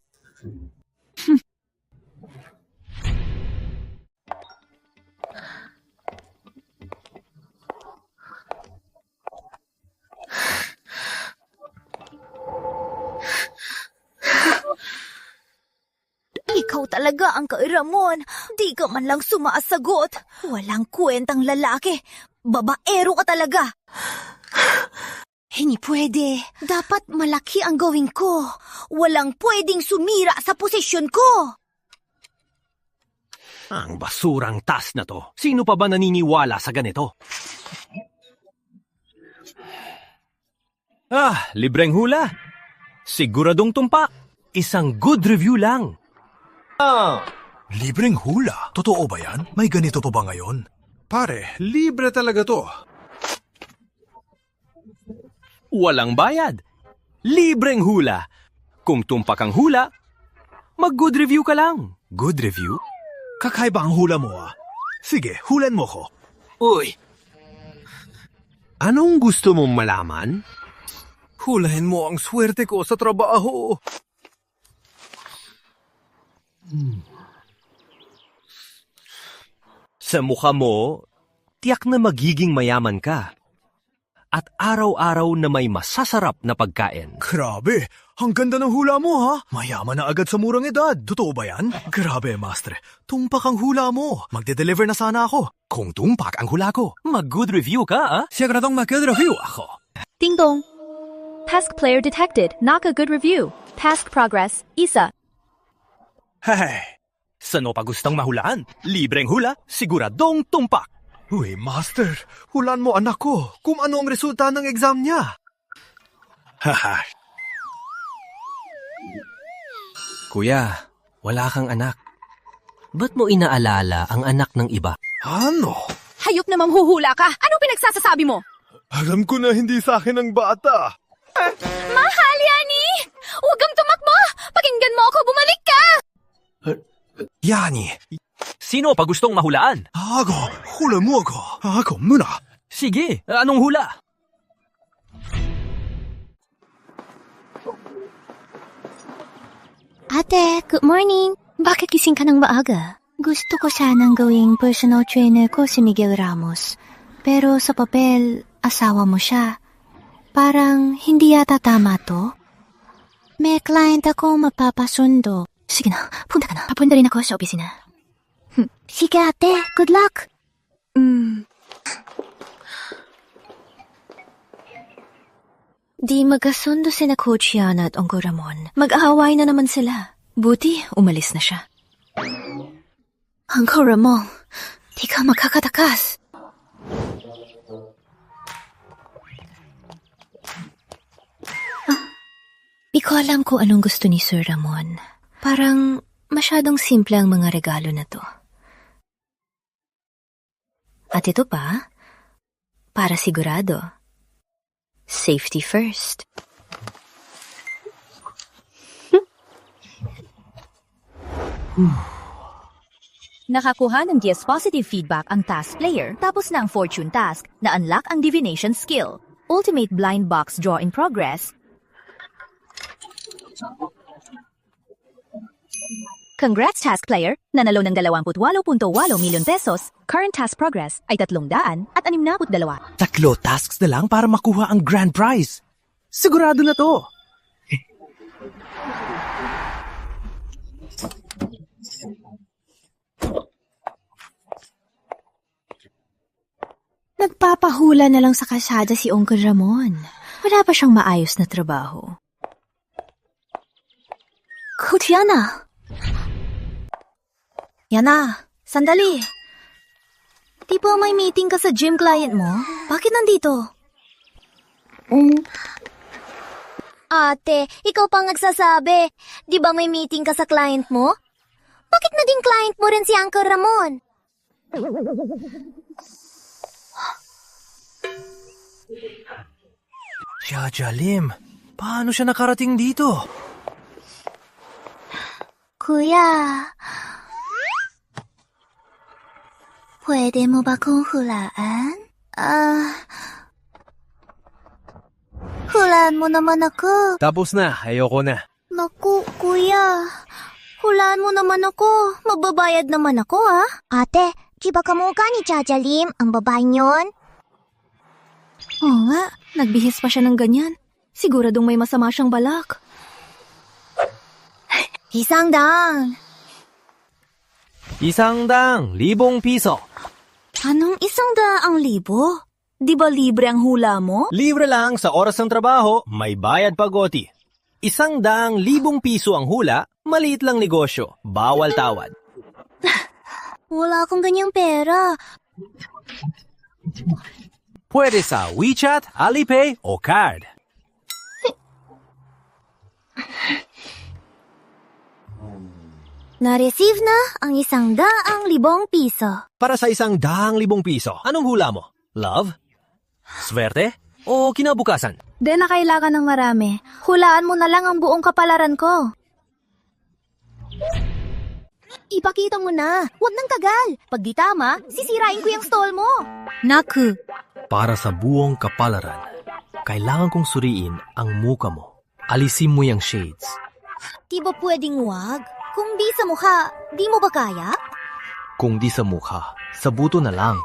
Ikaw talaga ang kay Ramon. Di ka man lang sumasagot. Walang kwentang lalaki. Babaero ka talaga. Hindi pwede. Dapat malaki ang gawin ko. Walang pwedeng sumira sa posisyon ko. Ang basurang task na to. Sino pa ba naniniwala sa ganito? Libreng hula. Siguradong tumpak. Isang good review lang. Libreng hula? Totoo ba yan? May ganito pa ba ngayon? Pare, libre talaga to. Walang bayad. Libreng hula. Kung tumpak ang hula, mag-good review ka lang. Good review? Kakaiba ang hula mo ah. Sige, hulan mo ko. Uy. Anong gusto mong malaman? Hulahin mo ang swerte ko sa trabaho. Sa mukha mo, tiyak na magiging mayaman ka. at araw-araw na may masasarap na pagkain. Grabe, ang ganda ng hula mo ha. Mayaman na agad sa murang edad. Totoo ba yan? Grabe, Master. Tumpak ang hula mo. Magde-deliver na sana ako. Kung tumpak ang hula ko. Mag-good review ka, ah? Siguradong mag-good review ako. Ding dong. Task player detected. Not a good review. Task progress. Isa. Hey, saan pa gustang mahulaan? Libreng hula, siguradong tumpak. Uy, Master, hulaan mo anak ko kung ano ang resulta ng exam niya. Haha. Kuya, wala kang anak. Ba't mo inaalala ang anak ng iba? Ano? Hayop na mamhuhula ka! Anong pinagsasasabi mo? Alam ko na hindi sa akin ang bata. Mahal, Yani! Huwag kang tumakbo! Pakinggan mo ako, bumalik ka! Yani, sino pa gustong mahulaan? ako, hula mo ako. Ako muna. Sige, anong hula? Ate, good morning. Bakit gising ka ng maaga? Gusto ko sanang gawing personal trainer ko si Miguel Ramos. Pero sa papel, asawa mo siya. Parang hindi yata tama to. May client ako mapapasundo. Sige na, punta ka na. Papunta rin ako sa opisina. Sige ate, good luck. Di magkasundo sina Coach Yana at Uncle Ramon. Mag-aaway na naman sila. Buti, umalis na siya. Uncle Ramon, di ka makakatakas. Di ko alam kung anong gusto ni Sir Ramon. Parang masyadong simple ang mga regalo na to. At ito pa, para sigurado. Safety first. Nakakuha ng 10 positive feedback ang task player tapos na ang fortune task na unlock ang divination skill. Ultimate blind box draw in progress. Congrats task player! Nanalo ng 28.8 milyon pesos. Current task progress ay 362. 3 tasks na lang para makuha ang grand prize. Sigurado na to. Nagpapahula na lang sa kalsada si Uncle Ramon. Wala pa siyang maayos na trabaho. Coach Yana! Yana, sandali. Di ba may meeting ka sa gym client mo? Bakit nandito? Ate, ikaw pang nagsasabi. Di ba may meeting ka sa client mo? Bakit naging client mo rin si Uncle Ramon? Lim, paano siya nakarating dito? Kuya, pwede mo ba kong hulaan? Hulaan mo naman ako. Tapos na, ayoko na. Naku, kuya. Hulaan mo naman ako. Magbabayad naman ako, ah. Ate, di ba kamukha ni Jaja Lim ang babaeng yon? Oo nga, nagbihis pa siya ng ganyan. Siguradong may masama siyang balak. Isangdang. 100,000 piso. Anong 100,000? Di ba libre ang hula mo? Libre lang sa oras ng trabaho, may bayad pa goti. 100,000 piso ang hula, maliit lang negosyo, bawal tawad. Wala akong ganyang pera. Pwede sa WeChat, Alipay o card. Na-receive na ang 100,000 piso. Para sa 100,000 piso, anong hula mo? Love? Swerte? O kinabukasan? Di na kailangan ng marami. Hulaan mo na lang ang buong kapalaran ko. Ipakita mo na. Huwag nang tagal. Pag di tama, sisirain ko yung stall mo. Naku. Para sa buong kapalaran, kailangan kong suriin ang muka mo. Alisin mo yung shades. Di ba pwedeng wag? Kung di sa mukha, di mo ba kaya? Kung di sa mukha, sa buto na lang.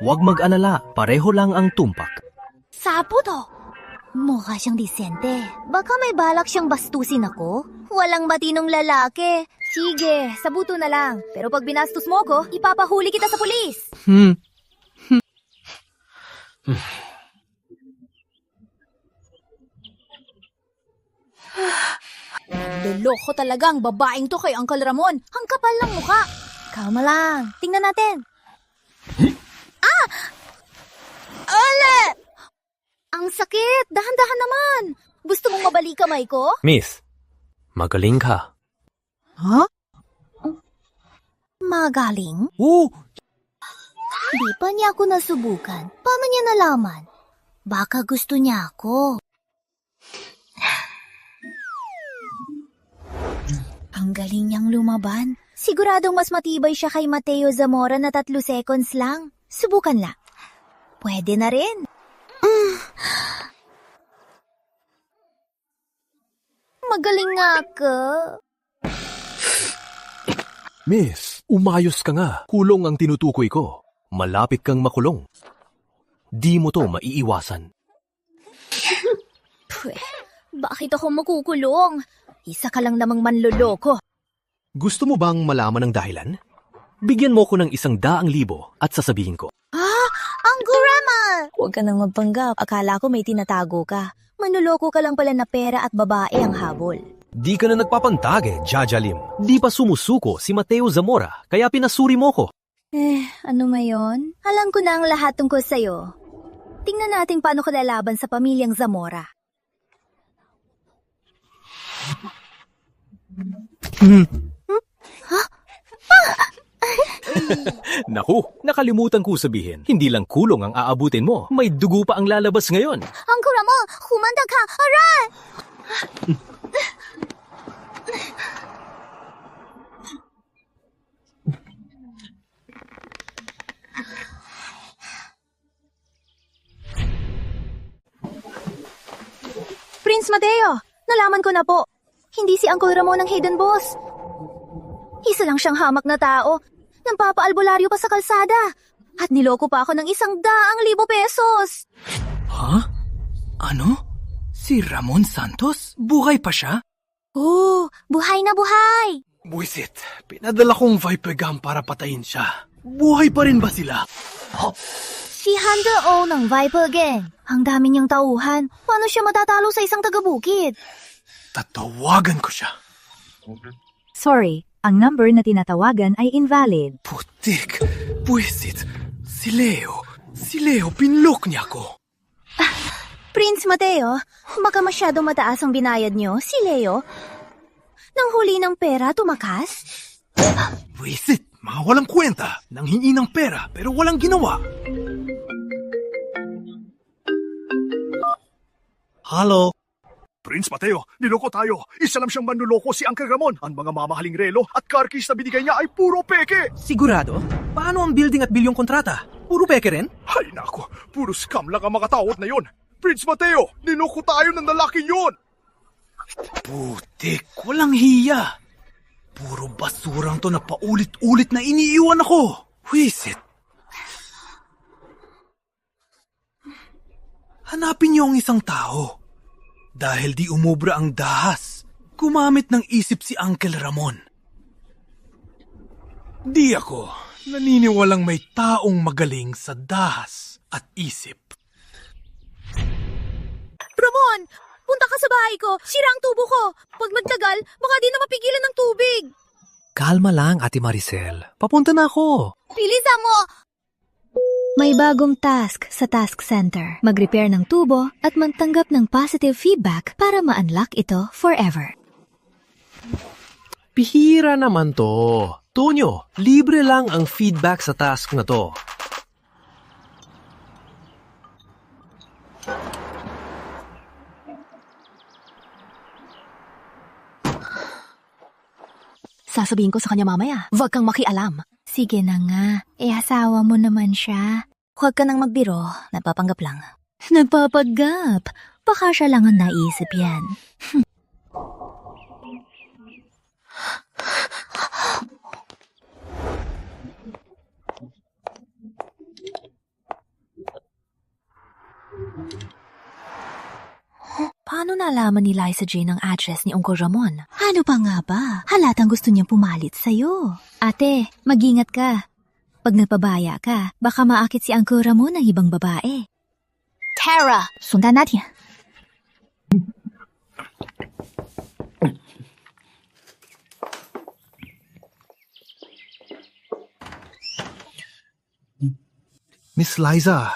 Huwag mag-alala, pareho lang ang tumpak. Sapo to. Mukha siyang disente. Baka may balak siyang bastusin ako. Walang matinong lalaki. Sige, sabuto na lang. Pero pag binastos mo ko, ipapahuli kita sa pulis. Loloko talaga ang babaeng to kay Uncle Ramon. Ang kapal ng mukha. Kalma lang. Tingnan natin. Ah! Ole! Ang sakit. Dahan-dahan naman. Gusto mong mabalik kamay ko? Miss, magaling ka. Huh? Magaling? Oo. Di pa niya ako nasubukan. Paano niya nalaman? Baka gusto niya ako. Ang galing niyang lumaban. Siguradong mas matibay siya kay Mateo Zamora na 3 seconds lang. Subukan lang. Pwede na rin. Magaling nga ka. Miss, umayos ka nga. Kulong ang tinutukoy ko. Malapit kang makulong. Di mo to maiiwasan. Bakit ako makukulong? Isa ka lang namang manloloko. Gusto mo bang malaman ang dahilan? Bigyan mo ko ng 100,000 at sasabihin ko. Ang gurama! Huwag ka nang magpanggap. Akala ko may tinatago ka. Manloloko ka lang pala na pera at babae ang habol. Di ka na nagpapantage, Jajalim. Di pa sumusuko si Mateo Zamora, kaya pinasuri mo ko. Ano mayon? Alam ko na ang lahat tungkol sa'yo. Tingnan natin paano ka lalaban sa pamilyang Zamora. Naku, nakalimutan ko sabihin. Hindi lang kulong ang aabutin mo. May dugo pa ang lalabas ngayon. Ang kuramo! Humanda ka! Aray! Prince Mateo, nalaman ko na po. Hindi si Uncle Ramon ang hidden boss. Isa lang siyang hamak na tao. Nagpapaalbularyo pa sa kalsada. At niloko pa ako ng 100,000 pesos. Ha? Ano? Si Ramon Santos? Buhay pa siya? Oh, buhay na buhay. Buisit, pinadala kong Viper Gun para patayin siya. Buhay pa rin ba sila? Si Hunter O ng Viper Gang. Ang dami niyang tauhan. Paano siya matatalo sa isang taga-bukid? Tatawagan ko siya. Sorry, ang number na tinatawagan ay invalid. Putik, buisit. Si Leo, pinlock niya ako. Prince Mateo, baka masyado mataas ang binayad niyo, si Leo. Nang huli ng pera, tumakas? Buisit, mga walang kwenta. Nanghingi ng pera pero walang ginawa. Halo? Prince Mateo, niloko tayo. Isa lang siyang manluloko si Uncle Ramon. Ang mga mamahaling relo at car keys na binigay niya ay puro peke. Sigurado? Paano ang building at bilyong kontrata? Puro peke rin? Ay nako, puro scam lang ang mga tawad na yon. Prince Mateo, niloko tayo ng lalaking yon. Putik, walang hiya. Puro basurang to na paulit-ulit na iniiwan ako. Wisit. Hanapin niyo ang isang tao. Dahil di umubra ang dahas, gumamit ng isip si Uncle Ramon. Di ako naniniwalang may taong magaling sa dahas at isip. Ramon, punta ka sa bahay ko. Sira ang tubo ko. Pag magtagal, baka di na mapigilan ng tubig. Kalma lang, Ate Maricel. Papunta na ako. Bilisan mo! May bagong task sa task center. Mag-repair ng tubo at magtanggap ng positive feedback para ma-unlock ito forever. Pihira naman to. Tonyo, libre lang ang feedback sa task na to. Sasabihin ko sa kanya mamaya, wag kang makialam. Sige na nga, asawa mo naman siya. Huwag ka nang magbiro, napapanggap lang. Nagpapaggap. Baka siya lang ang naisip yan. Paano nalaman ni Liza Jane ang address ni Uncle Ramon? Ano pa nga ba? Halatang gusto niyang pumalit sa'yo. Ate, mag-ingat ka. Pag nagpabaya ka, baka maakit si Uncle Ramon ng ibang babae. Tara, sundan natin. Miss Liza,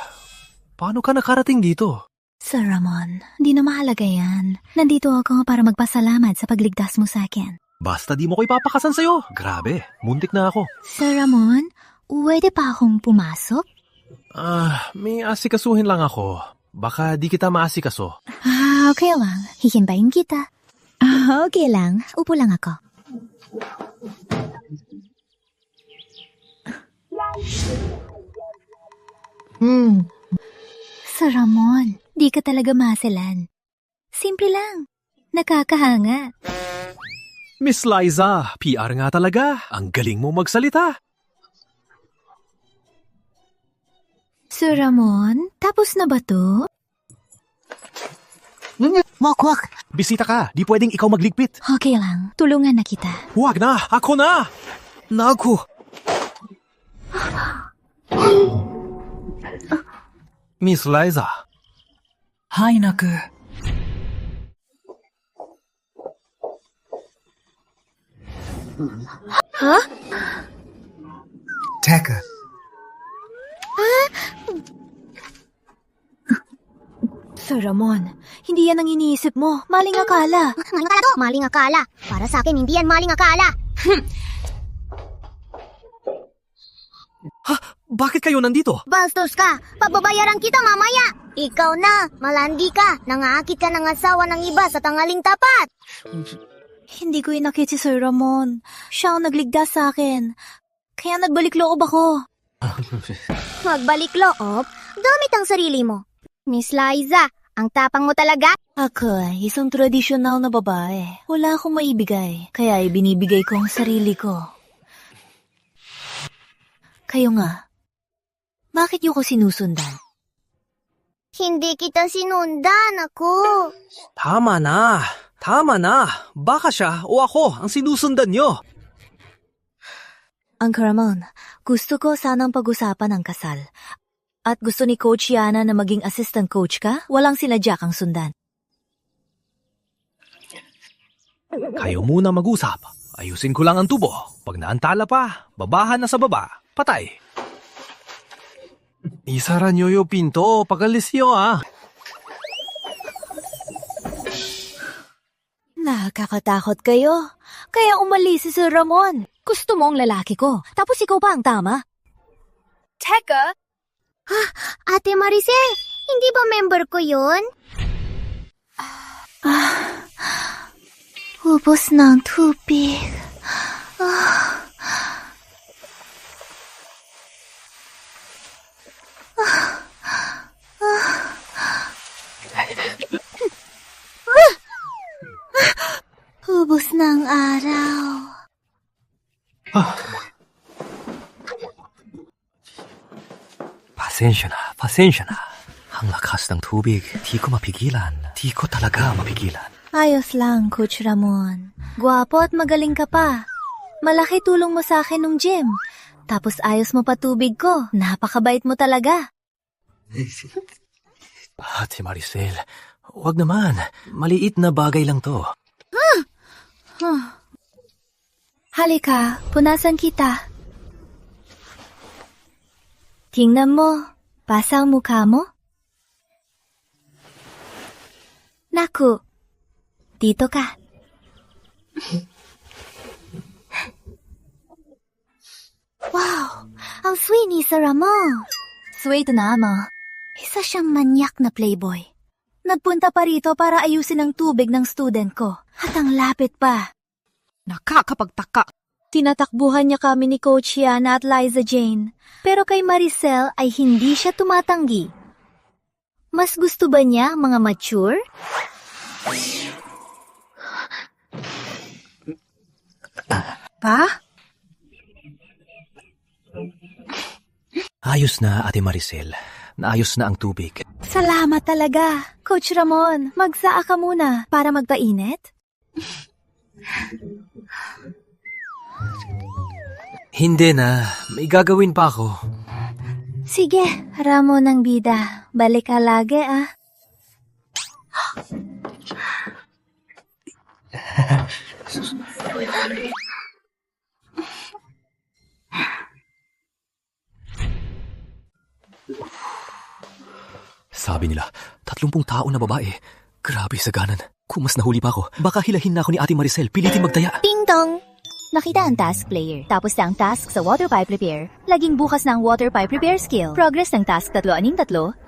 paano ka nakarating dito? Sir Ramon, di na mahalaga yan. Nandito ako para magpasalamat sa pagligtas mo sa akin. Basta di mo ko ipapakasan sa'yo. Grabe, muntik na ako. Sir Ramon, pwede pa akong pumasok? May asikasuhin lang ako. Baka di kita maasikaso. Okay lang. Hihintayin kita. Okay lang. Upo lang ako. Sir Ramon, di ka talaga masalan. Simple lang. Nakakahanga. Miss Liza, PR nga talaga. Ang galing mo magsalita. Sir Ramon, tapos na ba to? Wakwak! Bisita ka. Di pwedeng ikaw magligpit. Okay lang. Tulungan na kita. Huwag na! Ako na! Naku! Miss Liza. Hi, Naku. Huh? Teka. Sir Ramon, hindi yan ang iniisip mo. Maling akala. Maling akala to. Maling akala. Para sa akin, hindi yan maling akala. Bakit kayo nandito? Bastos ka. Pababayaran kita mamaya. Ikaw na. Malandi ka. Nangaakit ka ng asawa ng iba sa tangaling tapat. Hindi ko inakit si Sir Ramon. Siya ang nagligtas sa akin. Kaya nagbalik loob ako. Magbalik loob? Gamit ang sarili mo. Miss Liza, ang tapang mo talaga. Ako ay isang tradisyonal na babae. Wala akong maibigay. Kaya ibinibigay ko ang sarili ko. Kayo nga. Bakit niyo ko sinusundan? Hindi kita sinundan, ako. Tama na. Tama na. Baka siya o ako ang sinusundan nyo. Uncle Ramon, gusto ko sanang pag-usapan ang kasal. At gusto ni Coach Yana na maging assistant coach ka, walang sinadya kang sundan. Kayo muna mag-usap. Ayusin ko lang ang tubo. Pag naantala pa, babahan na sa baba. Patay. Isara nyo yung pinto. Pagalis nyo, Nakakatakot kayo. Kaya umalis si Sir Ramon. Gusto mo ang lalaki ko. Tapos ikaw pa ang tama. Teka. Ate Maricel, hindi ba member ko yun? Ubos ng tubig. Ubos ng araw. Pasensya na. Ang lakas ng tubig, di ko mapigilan. Di ko talaga mapigilan. Ayos lang, Coach Ramon. Gwapo at magaling ka pa. Malaki tulong mo sa akin nung gym. Tapos ayos mo pa tubig ko. Napakabait mo talaga. Ate Maricel, wag naman. Maliit na bagay lang to. Halika, punasan kita. Tingnan mo, basa ang mukha mo. Naku, dito ka. Wow, ang sweet ni Sir Ramon. Sweet na mo. Isa siyang manyak na playboy. Nagpunta pa rito para ayusin ang tubig ng student ko. At ang lapit pa. Nakakapagtaka. Tinatakbuhan niya kami ni Coach Yana at Liza Jane. Pero kay Maricel ay hindi siya tumatanggi. Mas gusto ba niya ang mga mature? Pa? Ayos na, Ate Maricel. Naayos na ang tubig. Salamat talaga. Coach Ramon, magsaa ka muna para magpainit. Hindi na. May gagawin pa ako. Sige, Ramon ng bida. Balik ka lagi ah. Sabi nila, 30 tao na babae. Grabe saganan. Kung mas nahuli pa ako, baka hilahin na ako ni Ate Maricel. Pilitin magdaya. Ding dong! Nakita ang task player. Tapos na ang task sa water pipe repair. Laging bukas na ang water pipe repair skill. Progress ng task 3-3.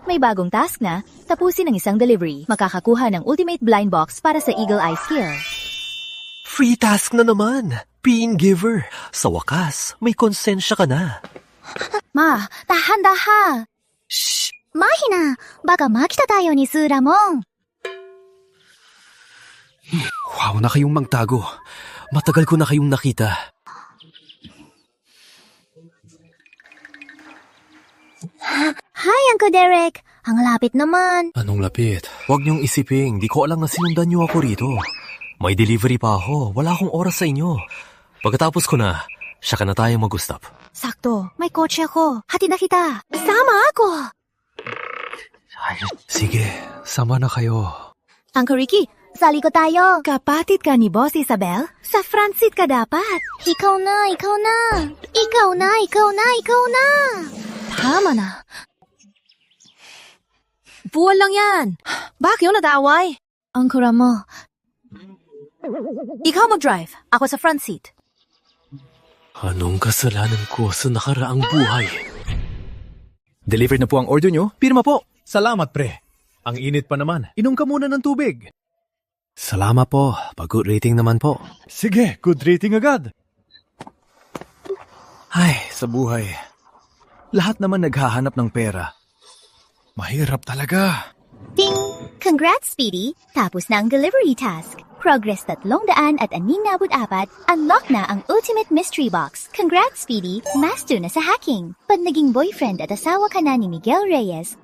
May bagong task na. Tapusin ang isang delivery. Makakakuha ng ultimate blind box para sa Eagle Eye skill. Free task na naman. Being giver. Sa wakas, may konsensya ka na. Ma, tahan-tahan. Shh! Mahina, baka makita tayo ni Sir Ramon. Wow na kayong magtago. Matagal ko na kayong nakita. Hi, Uncle Derek. Ang lapit naman. Anong lapit? Huwag niyong isiping. Di ko alam na sinundan niyo ako rito. May delivery pa ako. Wala akong oras sa inyo. Pagkatapos ko na, siya ka na tayo mag-usap. Sakto, may kotse ako. Hatid na kita. Sama ako. Sige, sama na kayo. Uncle Ricky, sali ko tayo. Kapatid ka ni Boss Isabel? Sa front seat ka dapat. Ikaw na, ikaw na. Ikaw na, ikaw na, ikaw na. Tama na. Buwan lang yan. Bakit yung nadaway? Uncle Ramo. Ikaw mag-drive. Ako sa front seat. Anong kasalanan ko sa nakaraang buhay? Delivered na po ang order nyo. Pirma po. Salamat, pre. Ang init pa naman. Inom ka muna ng tubig. Salamat po. Pag-good rating naman po. Sige, good rating agad. Ay, sa buhay. Lahat naman naghahanap ng pera. Mahirap talaga. Ding! Congrats, Speedy! Tapos na ang delivery task. Progress 364. Unlock na ang Ultimate Mystery Box. Congrats, Speedy! Master na sa hacking. Pag naging boyfriend at asawa ka na ni Miguel Reyes,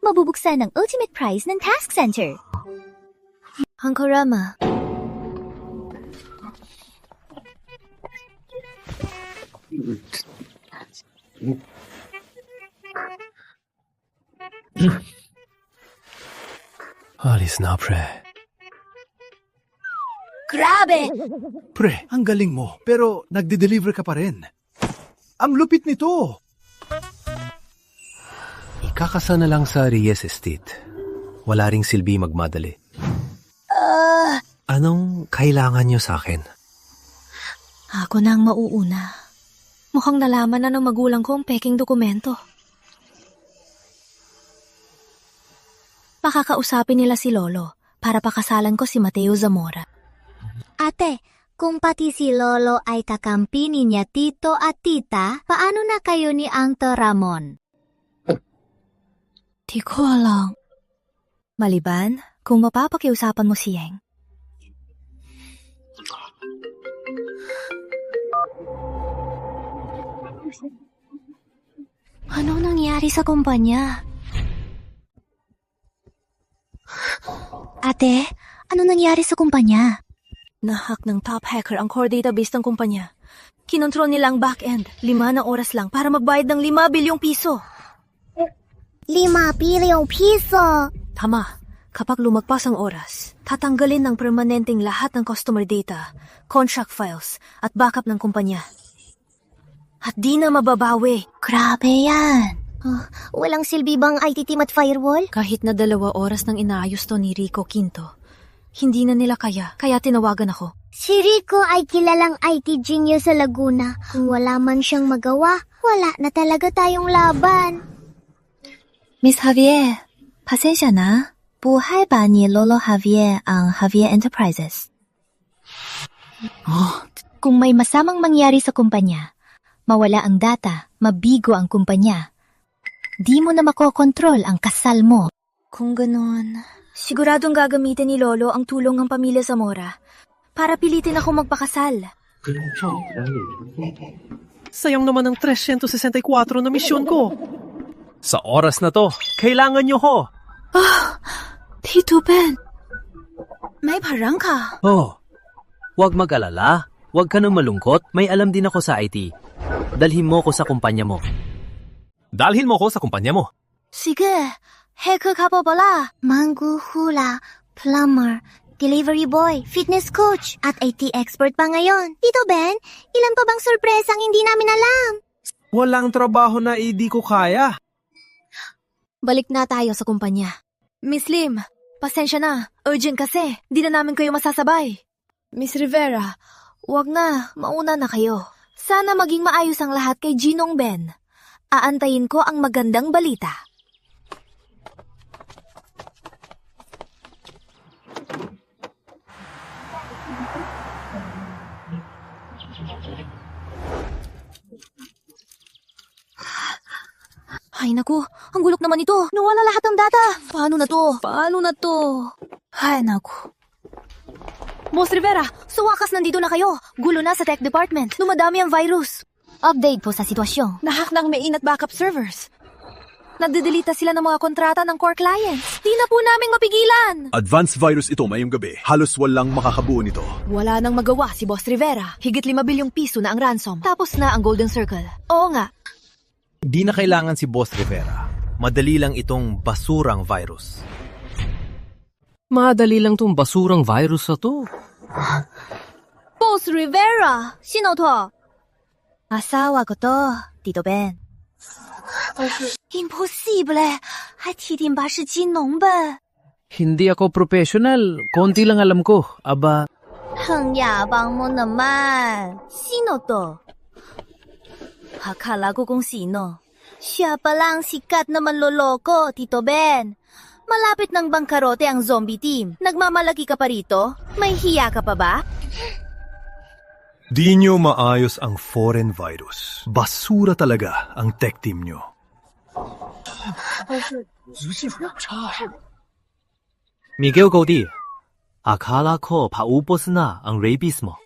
mabubuksan ang ultimate prize ng Task Center. Uncle Rama. Alis na, pre. Grabe! Pre, ang galing mo. Pero nagde-deliver ka pa rin. Ang lupit nito. Ikakasa na lang sa Reyes Estate. Wala ring silbi magmadali. Anong kailangan niyo sa akin? Ako na ang mauuna. Mukhang nalaman na ng magulang ko ang peking dokumento. Pakakausapin nila si Lolo para pakasalan ko si Mateo Zamora. Ate, kung pati si Lolo ay kakampi niya tito at tita, paano na kayo ni Uncle Ramon? Di ko alam. Maliban, kung mapapakiusapan mo si Yeng. Ano nangyari sa kumpanya? Ate, ano nangyari sa kumpanya? Nahack ng top hacker ang core database ng kumpanya. Kinontrol nila ang back-end. 5 na oras lang para magbayad ng 5 bilyong piso. 5 bilyong piso? Tama. Kapag lumagpas ang oras, tatanggalin ng permanenteng lahat ng customer data, contract files, at backup ng kumpanya. At di na mababawi. Grabe yan. Walang silbi bang IT team at firewall? Kahit na 2 oras nang inaayos to ni Rico Quinto, hindi na nila kaya tinawagan ako. Si Rico ay kilalang IT genius sa Laguna. Kung wala man siyang magawa, wala na talaga tayong laban. Miss Javier, pasensya na. Buhay ba ni Lolo Javier ang Javier Enterprises? Kung may masamang mangyari sa kumpanya, mawala ang data, mabigo ang kumpanya, di mo na makokontrol ang kasal mo. Kung ganon, siguradong gagamitin ni Lolo ang tulong ng pamilya Zamora para pilitin ako magpakasal. Sayang naman ang 364 na misyon ko. Sa oras na to, kailangan nyo ho. Tito Ben. May parang ka. Oh, huwag mag-alala. Huwag ka nang malungkot. May alam din ako sa IT. Dalhin mo ko sa kumpanya mo. Dalhin mo ko sa kumpanya mo. Sige, hacker ka pa pala. Mango hula, plumber, delivery boy, fitness coach, at IT expert pa ngayon. Tito Ben, ilan pa bang sorpresang hindi namin alam? Walang trabaho na hindi ko kaya. Balik na tayo sa kumpanya. Miss Lim, pasensya na. Urgent kasi. Di na namin kayo masasabay. Miss Rivera, wag na. Mauna na kayo. Sana maging maayos ang lahat kay Ginong Ben. Aantayin ko ang magandang balita. Ay naku, ang gulok naman ito. Nawala lahat ng data. Paano na to? Ay naku. Boss Rivera, sa wakas nandito na kayo. Gulo na sa tech department. Dumadami ang virus. Update po sa sitwasyon. Nahack ng main at backup servers. Nagdedelita sila ng mga kontrata ng core clients. Di na po namin mapigilan. Advanced virus ito ngayong gabi. Halos walang makakabuo nito. Wala nang magawa si Boss Rivera. Higit 5 bilyong piso na ang ransom. Tapos na ang Golden Circle. Oo nga. Di na kailangan si Boss Rivera. Madali lang itong basurang virus. Madali lang tong basurang virus na to. Boss Rivera! Sino to? Asawa ko to, Tito Ben. Imposible! Hay titin ba si Ginong Ben? Hindi ako professional. Konti lang alam ko. Aba, Ang yabang mo naman. Sino to? Akala ko kung sino. Siya palang sikat na manloloko, Tito Ben. Malapit ng bangkarote ang zombie team. Nagmamalaki ka pa rito? May hiya ka pa ba? Di nyo maayos ang foreign virus. Basura talaga ang tech team nyo. Miguel Goldie, akala ko paubos na ang rabies mo.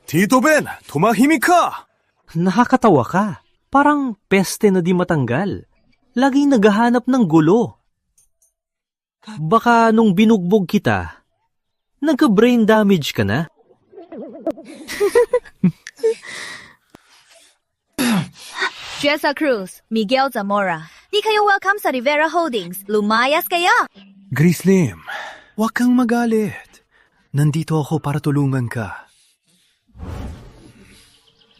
Tito Ben, tumahimik ka! Nakakatawa ka. Parang peste na di matanggal. Laging naghahanap ng gulo. Baka nung binugbog kita, nagka-brain damage ka na? Jessa Cruz, Miguel Zamora. Di kayo welcome sa Rivera Holdings. Lumayas kayo! Grace Lim, huwag kang magalit. Nandito ako para tulungan ka.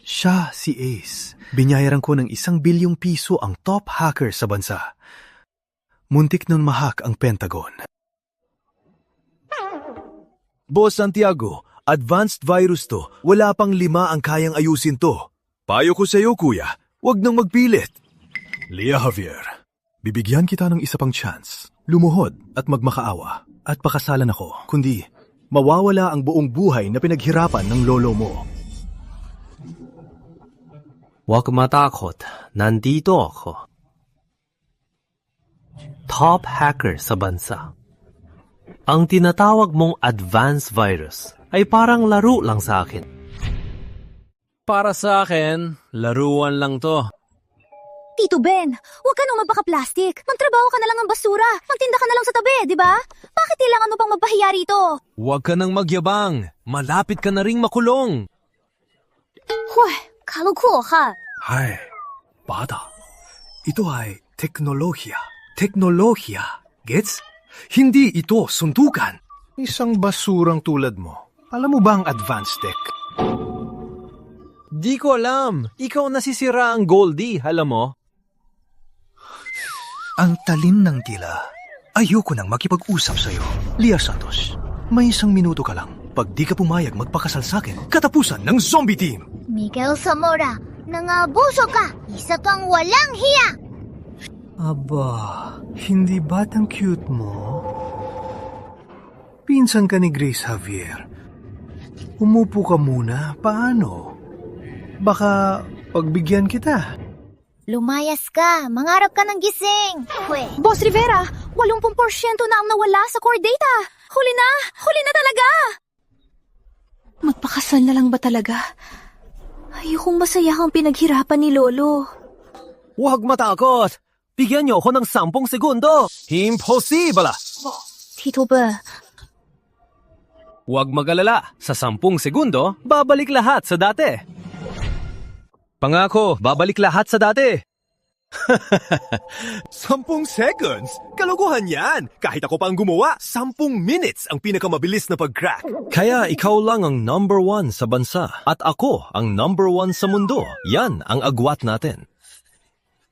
Siya si Ace. Binyayaran ko ng 1 bilyong piso ang top hacker sa bansa. Muntik nun mahak ang Pentagon. Boss Santiago, advanced virus to. Wala pang 5 ang kayang ayusin to. Payo ko sa'yo, kuya. Huwag nang magpilit. Leah Javier, bibigyan kita ng isa pang chance. Lumuhod at magmakaawa. At pakasalan ako, kundi mawawala ang buong buhay na pinaghirapan ng lolo mo. Huwag matakot. Nandito ako. Top hacker sa bansa. Ang tinatawag mong advanced virus ay parang laro lang sa akin. para sa akin, laruan lang to. Tito Ben, huwag ka nang magpaka-plastic. Magtrabaho ka na lang ng basura. Magtinda ka na lang sa tabi, di ba? Bakit kailangan mo pang magpahiya rito? Huwag ka nang magyabang. Malapit ka na ring makulong. Huy, kalukuha. Hay, bata. Ito ay teknolohiya. Teknolohiya. Gets? Hindi ito suntukan. Isang basurang tulad mo. Alam mo ba ang advanced tech? Di ko alam. Ikaw nasisira ang Goldie, alam mo? Ang talim ng tila. Ayoko nang makipag-usap sa'yo. Leah Santos, may 1 minuto ka lang. Pag di ka pumayag magpakasal sa'kin, katapusan ng zombie team! Miguel Zamora, nangabuso ka! Isa kang walang hiya! Aba, hindi batang cute mo? Pinsan ka ni Grace Javier. Umupo ka muna, paano? Baka pagbigyan kita. Lumayas ka, mangarap ka ng gising. Boss Rivera, 80% na ang nawala sa core data. Huli na talaga. Magpakasal na lang ba talaga? Ayokong masaya ang pinaghirapan ni Lolo. Huwag matakot. Bigyan niyo ako ng 10 segundo. Imposible! Tito Be, Huwag mag-alala. Sa 10 segundo, babalik lahat sa dati. Pangako, babalik lahat sa dati. 10 seconds? Kalokohan yan! Kahit ako pa ang gumawa, 10 minutes ang pinakamabilis na pag-crack. Kaya ikaw lang ang number 1 sa bansa at ako ang number 1 sa mundo. Yan ang agwat natin.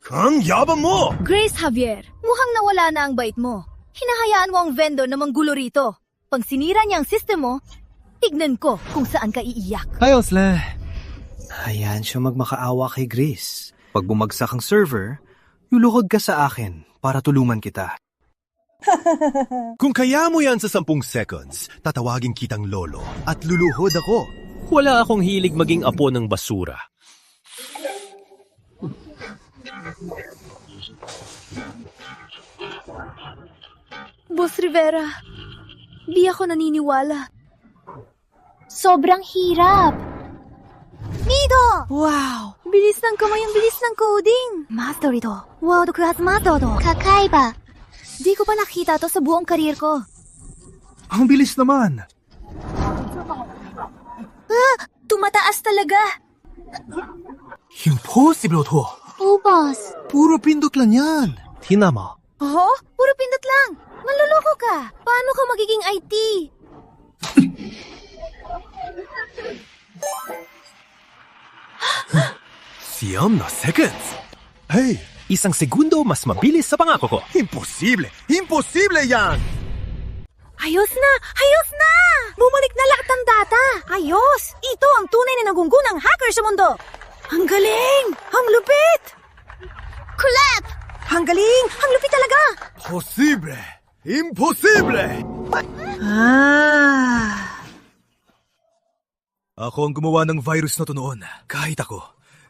Ang yabang mo! Grace Javier, mukhang nawala na ang bait mo. Hinahayaan mo ang vendor na manggulo rito. Pag sinira niya ang system mo, tignan ko kung saan ka iiyak. Ayos le. Hayaan siya magmakaawa kay Grace. Pag bumagsak ang server, lulukod ka sa akin para tulungan kita. Kung kaya mo yan sa 10 seconds, tatawagin kitang lolo at luluhod ako. Wala akong hilig maging apo ng basura. Boss Rivera, di ako naniniwala. Sobrang hirap. Nido! Wow! Bilis ng kamay ang bilis ng coding! Master ito. World class master to. Kakaiba. Di ko pa nakita to sa buong karir ko. Ang bilis naman. Tumataas talaga. Impossible to. Ubos. Puro pindot lang yan. Tinama. Oh? Puro pindot lang. Manloloko ka. Paano ka magiging IT? Siyam na seconds. Hey, 1 segundo mas mabilis sa pangako ko. imposible! Imposible yan! Ayos na! Ayos na! Bumalik na lahat ng data! Ayos! Ito ang tunay na nagunggunang hacker sa mundo! Ang galing! Ang lupit! Clap! Ang galing! Ang lupit talaga! Posible! Imposible! Ako ang gumawa ng virus na to noon. Kahit ako.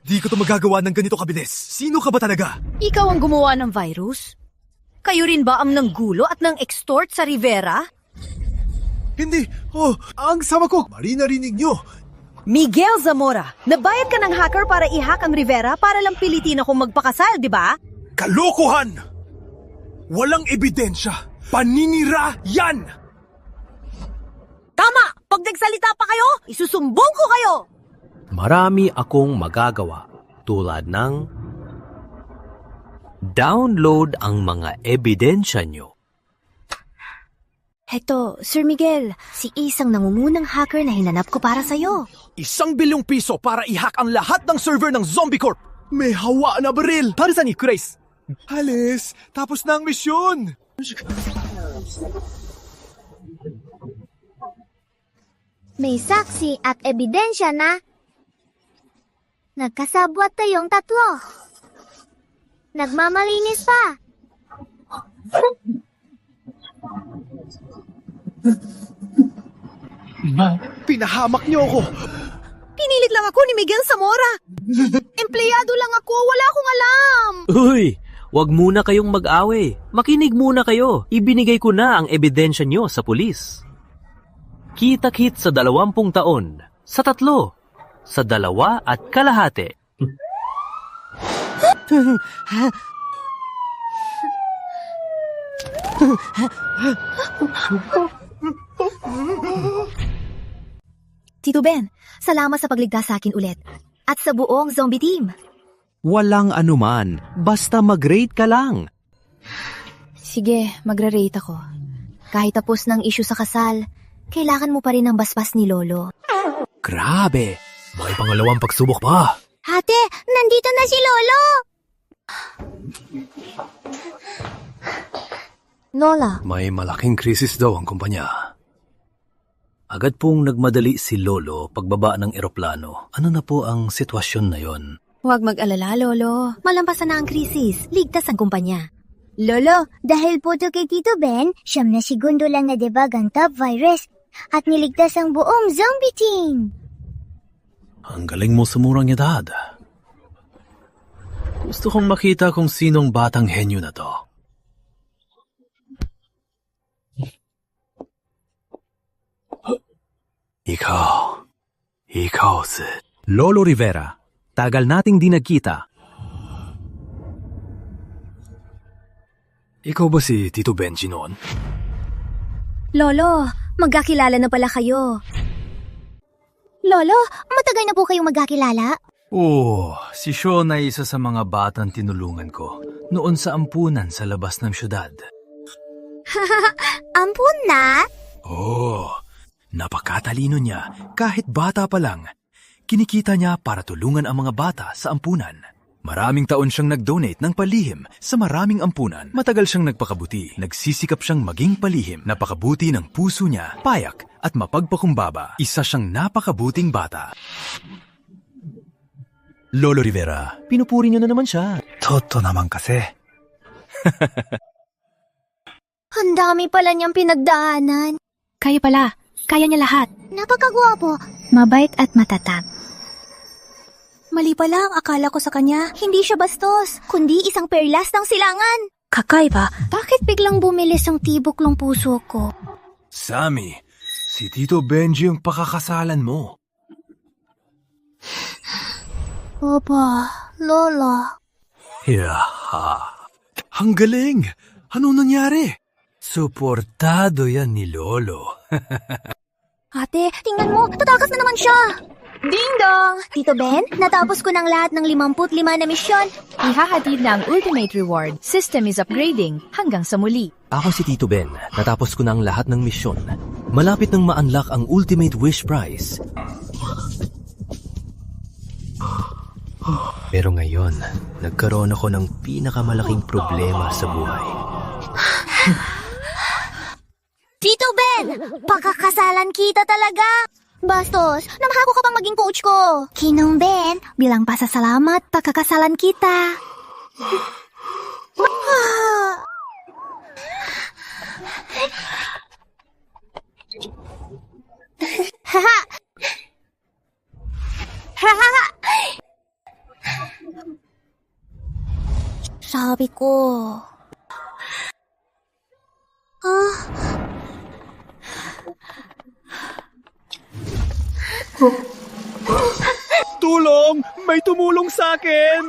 Di ko to magagawa ng ganito kabilis. Sino ka ba talaga? Ikaw ang gumawa ng virus? Kayo rin ba ang nanggulo at nang extort sa Rivera? Hindi. Oh, ang sama ko. Mali narinig nyo. Miguel Zamora, nabayad ka ng hacker para i-hack ang Rivera para lang pilitin akong magpakasal, di ba? Kalokohan! Walang ebidensya. Paninira yan! Tama! Pag nagsalita pa kayo, isusumbong ko kayo! Marami akong magagawa tulad ng download ang mga ebidensya nyo. Heto, Sir Miguel, si Ace ang nangungunang hacker na hinanap ko para sa'yo. 1 bilyong piso para i-hack ang lahat ng server ng Zombie Corp. May hawa na baril. Para sa ni Grace. Halis, tapos na ang misyon. May saksi at ebidensya na nagkasabwat tayong tatlo. Nagmamalinis pa. Pinahamak niyo ako. Pinilit lang ako ni Miguel Zamora. Empleyado lang ako, wala akong alam. Uy! Huwag muna kayong mag-away. Makinig muna kayo. Ibinigay ko na ang ebidensya nyo sa pulis. Kita-kit sa 20 taon. Sa 3. Sa 2 at kalahati. Tito Ben, salamat sa pagligtas sa akin ulit. At sa buong zombie team. Walang anuman. Basta mag-rate ka lang. Sige, magra-rate ako. Kahit tapos ng issue sa kasal, kailangan mo pa rin ang basbas ni Lolo. Grabe! May pangalawang pagsubok pa. Ate, nandito na si Lolo! Lola, May malaking krisis daw ang kumpanya. Agad pong nagmadali si Lolo pagbaba ng eroplano. Ano na po ang sitwasyon na yon? huwag mag-alala, Lolo. Malampasan na ang krisis. Ligtas ang kumpanya. Lolo, dahil po to kay Tito Ben, 9 na segundo lang na debug ang top virus at niligtas ang buong zombie team. Ang galing mo sa murang edad. Gusto kong makita kung sinong batang henyo na to. Ikaw si Lolo Rivera, tagal nating di nagkita. Ikaw ba si Tito Benji noon? Lolo, magkakilala na pala kayo. Lolo, matagal na po kayong magkakilala? Oo, si Sean ay isa sa mga batang tinulungan ko noon sa ampunan sa labas ng syudad. Ampun na? Oo, napakatalino niya kahit bata pa lang. Kinikita niya para tulungan ang mga bata sa ampunan. Maraming taon siyang nag-donate ng palihim sa maraming ampunan. Matagal siyang nagpakabuti. Nagsisikap siyang maging palihim. Napakabuti ng puso niya, payak at mapagpakumbaba. Isa siyang napakabuting bata. Lolo Rivera, Pinupuri niyo na naman siya. Toto naman kasi. Ang dami pala niyang pinagdaanan. Kaya pala. Kaya niya lahat. Napakagwapo. Mabait at matatag. Mali pala ang akala ko sa kanya. Hindi siya bastos, kundi isang perlas ng silangan. Kakaiba. Bakit biglang bumilis ang tibok ng puso ko? Sammy, si Tito Benji ang pakakasalan mo. Opa, Lola. Yaha. Ang galing! Ano nangyari? Suportado yan ni Lolo. Ate, tingnan mo, tatakas na naman siya. Ding dong! Tito Ben, natapos ko ng lahat ng 55 na misyon. Ihahatid na ang ultimate reward. System is upgrading. Hanggang sa muli. Ako si Tito Ben. Natapos ko na ang lahat ng misyon. Malapit nang ma-unlock ang Ultimate Wish Prize. Pero ngayon, nagkaroon ako ng pinakamalaking problema sa buhay. Tito Ben, pakakasalan kita talaga. Bastos, namahako ka pang maging coach ko. Kinong Ben, bilang pasasalamat, pakakasalan kita. Haha. Haha. Sabi ko. Tulong! May tumulong sa akin!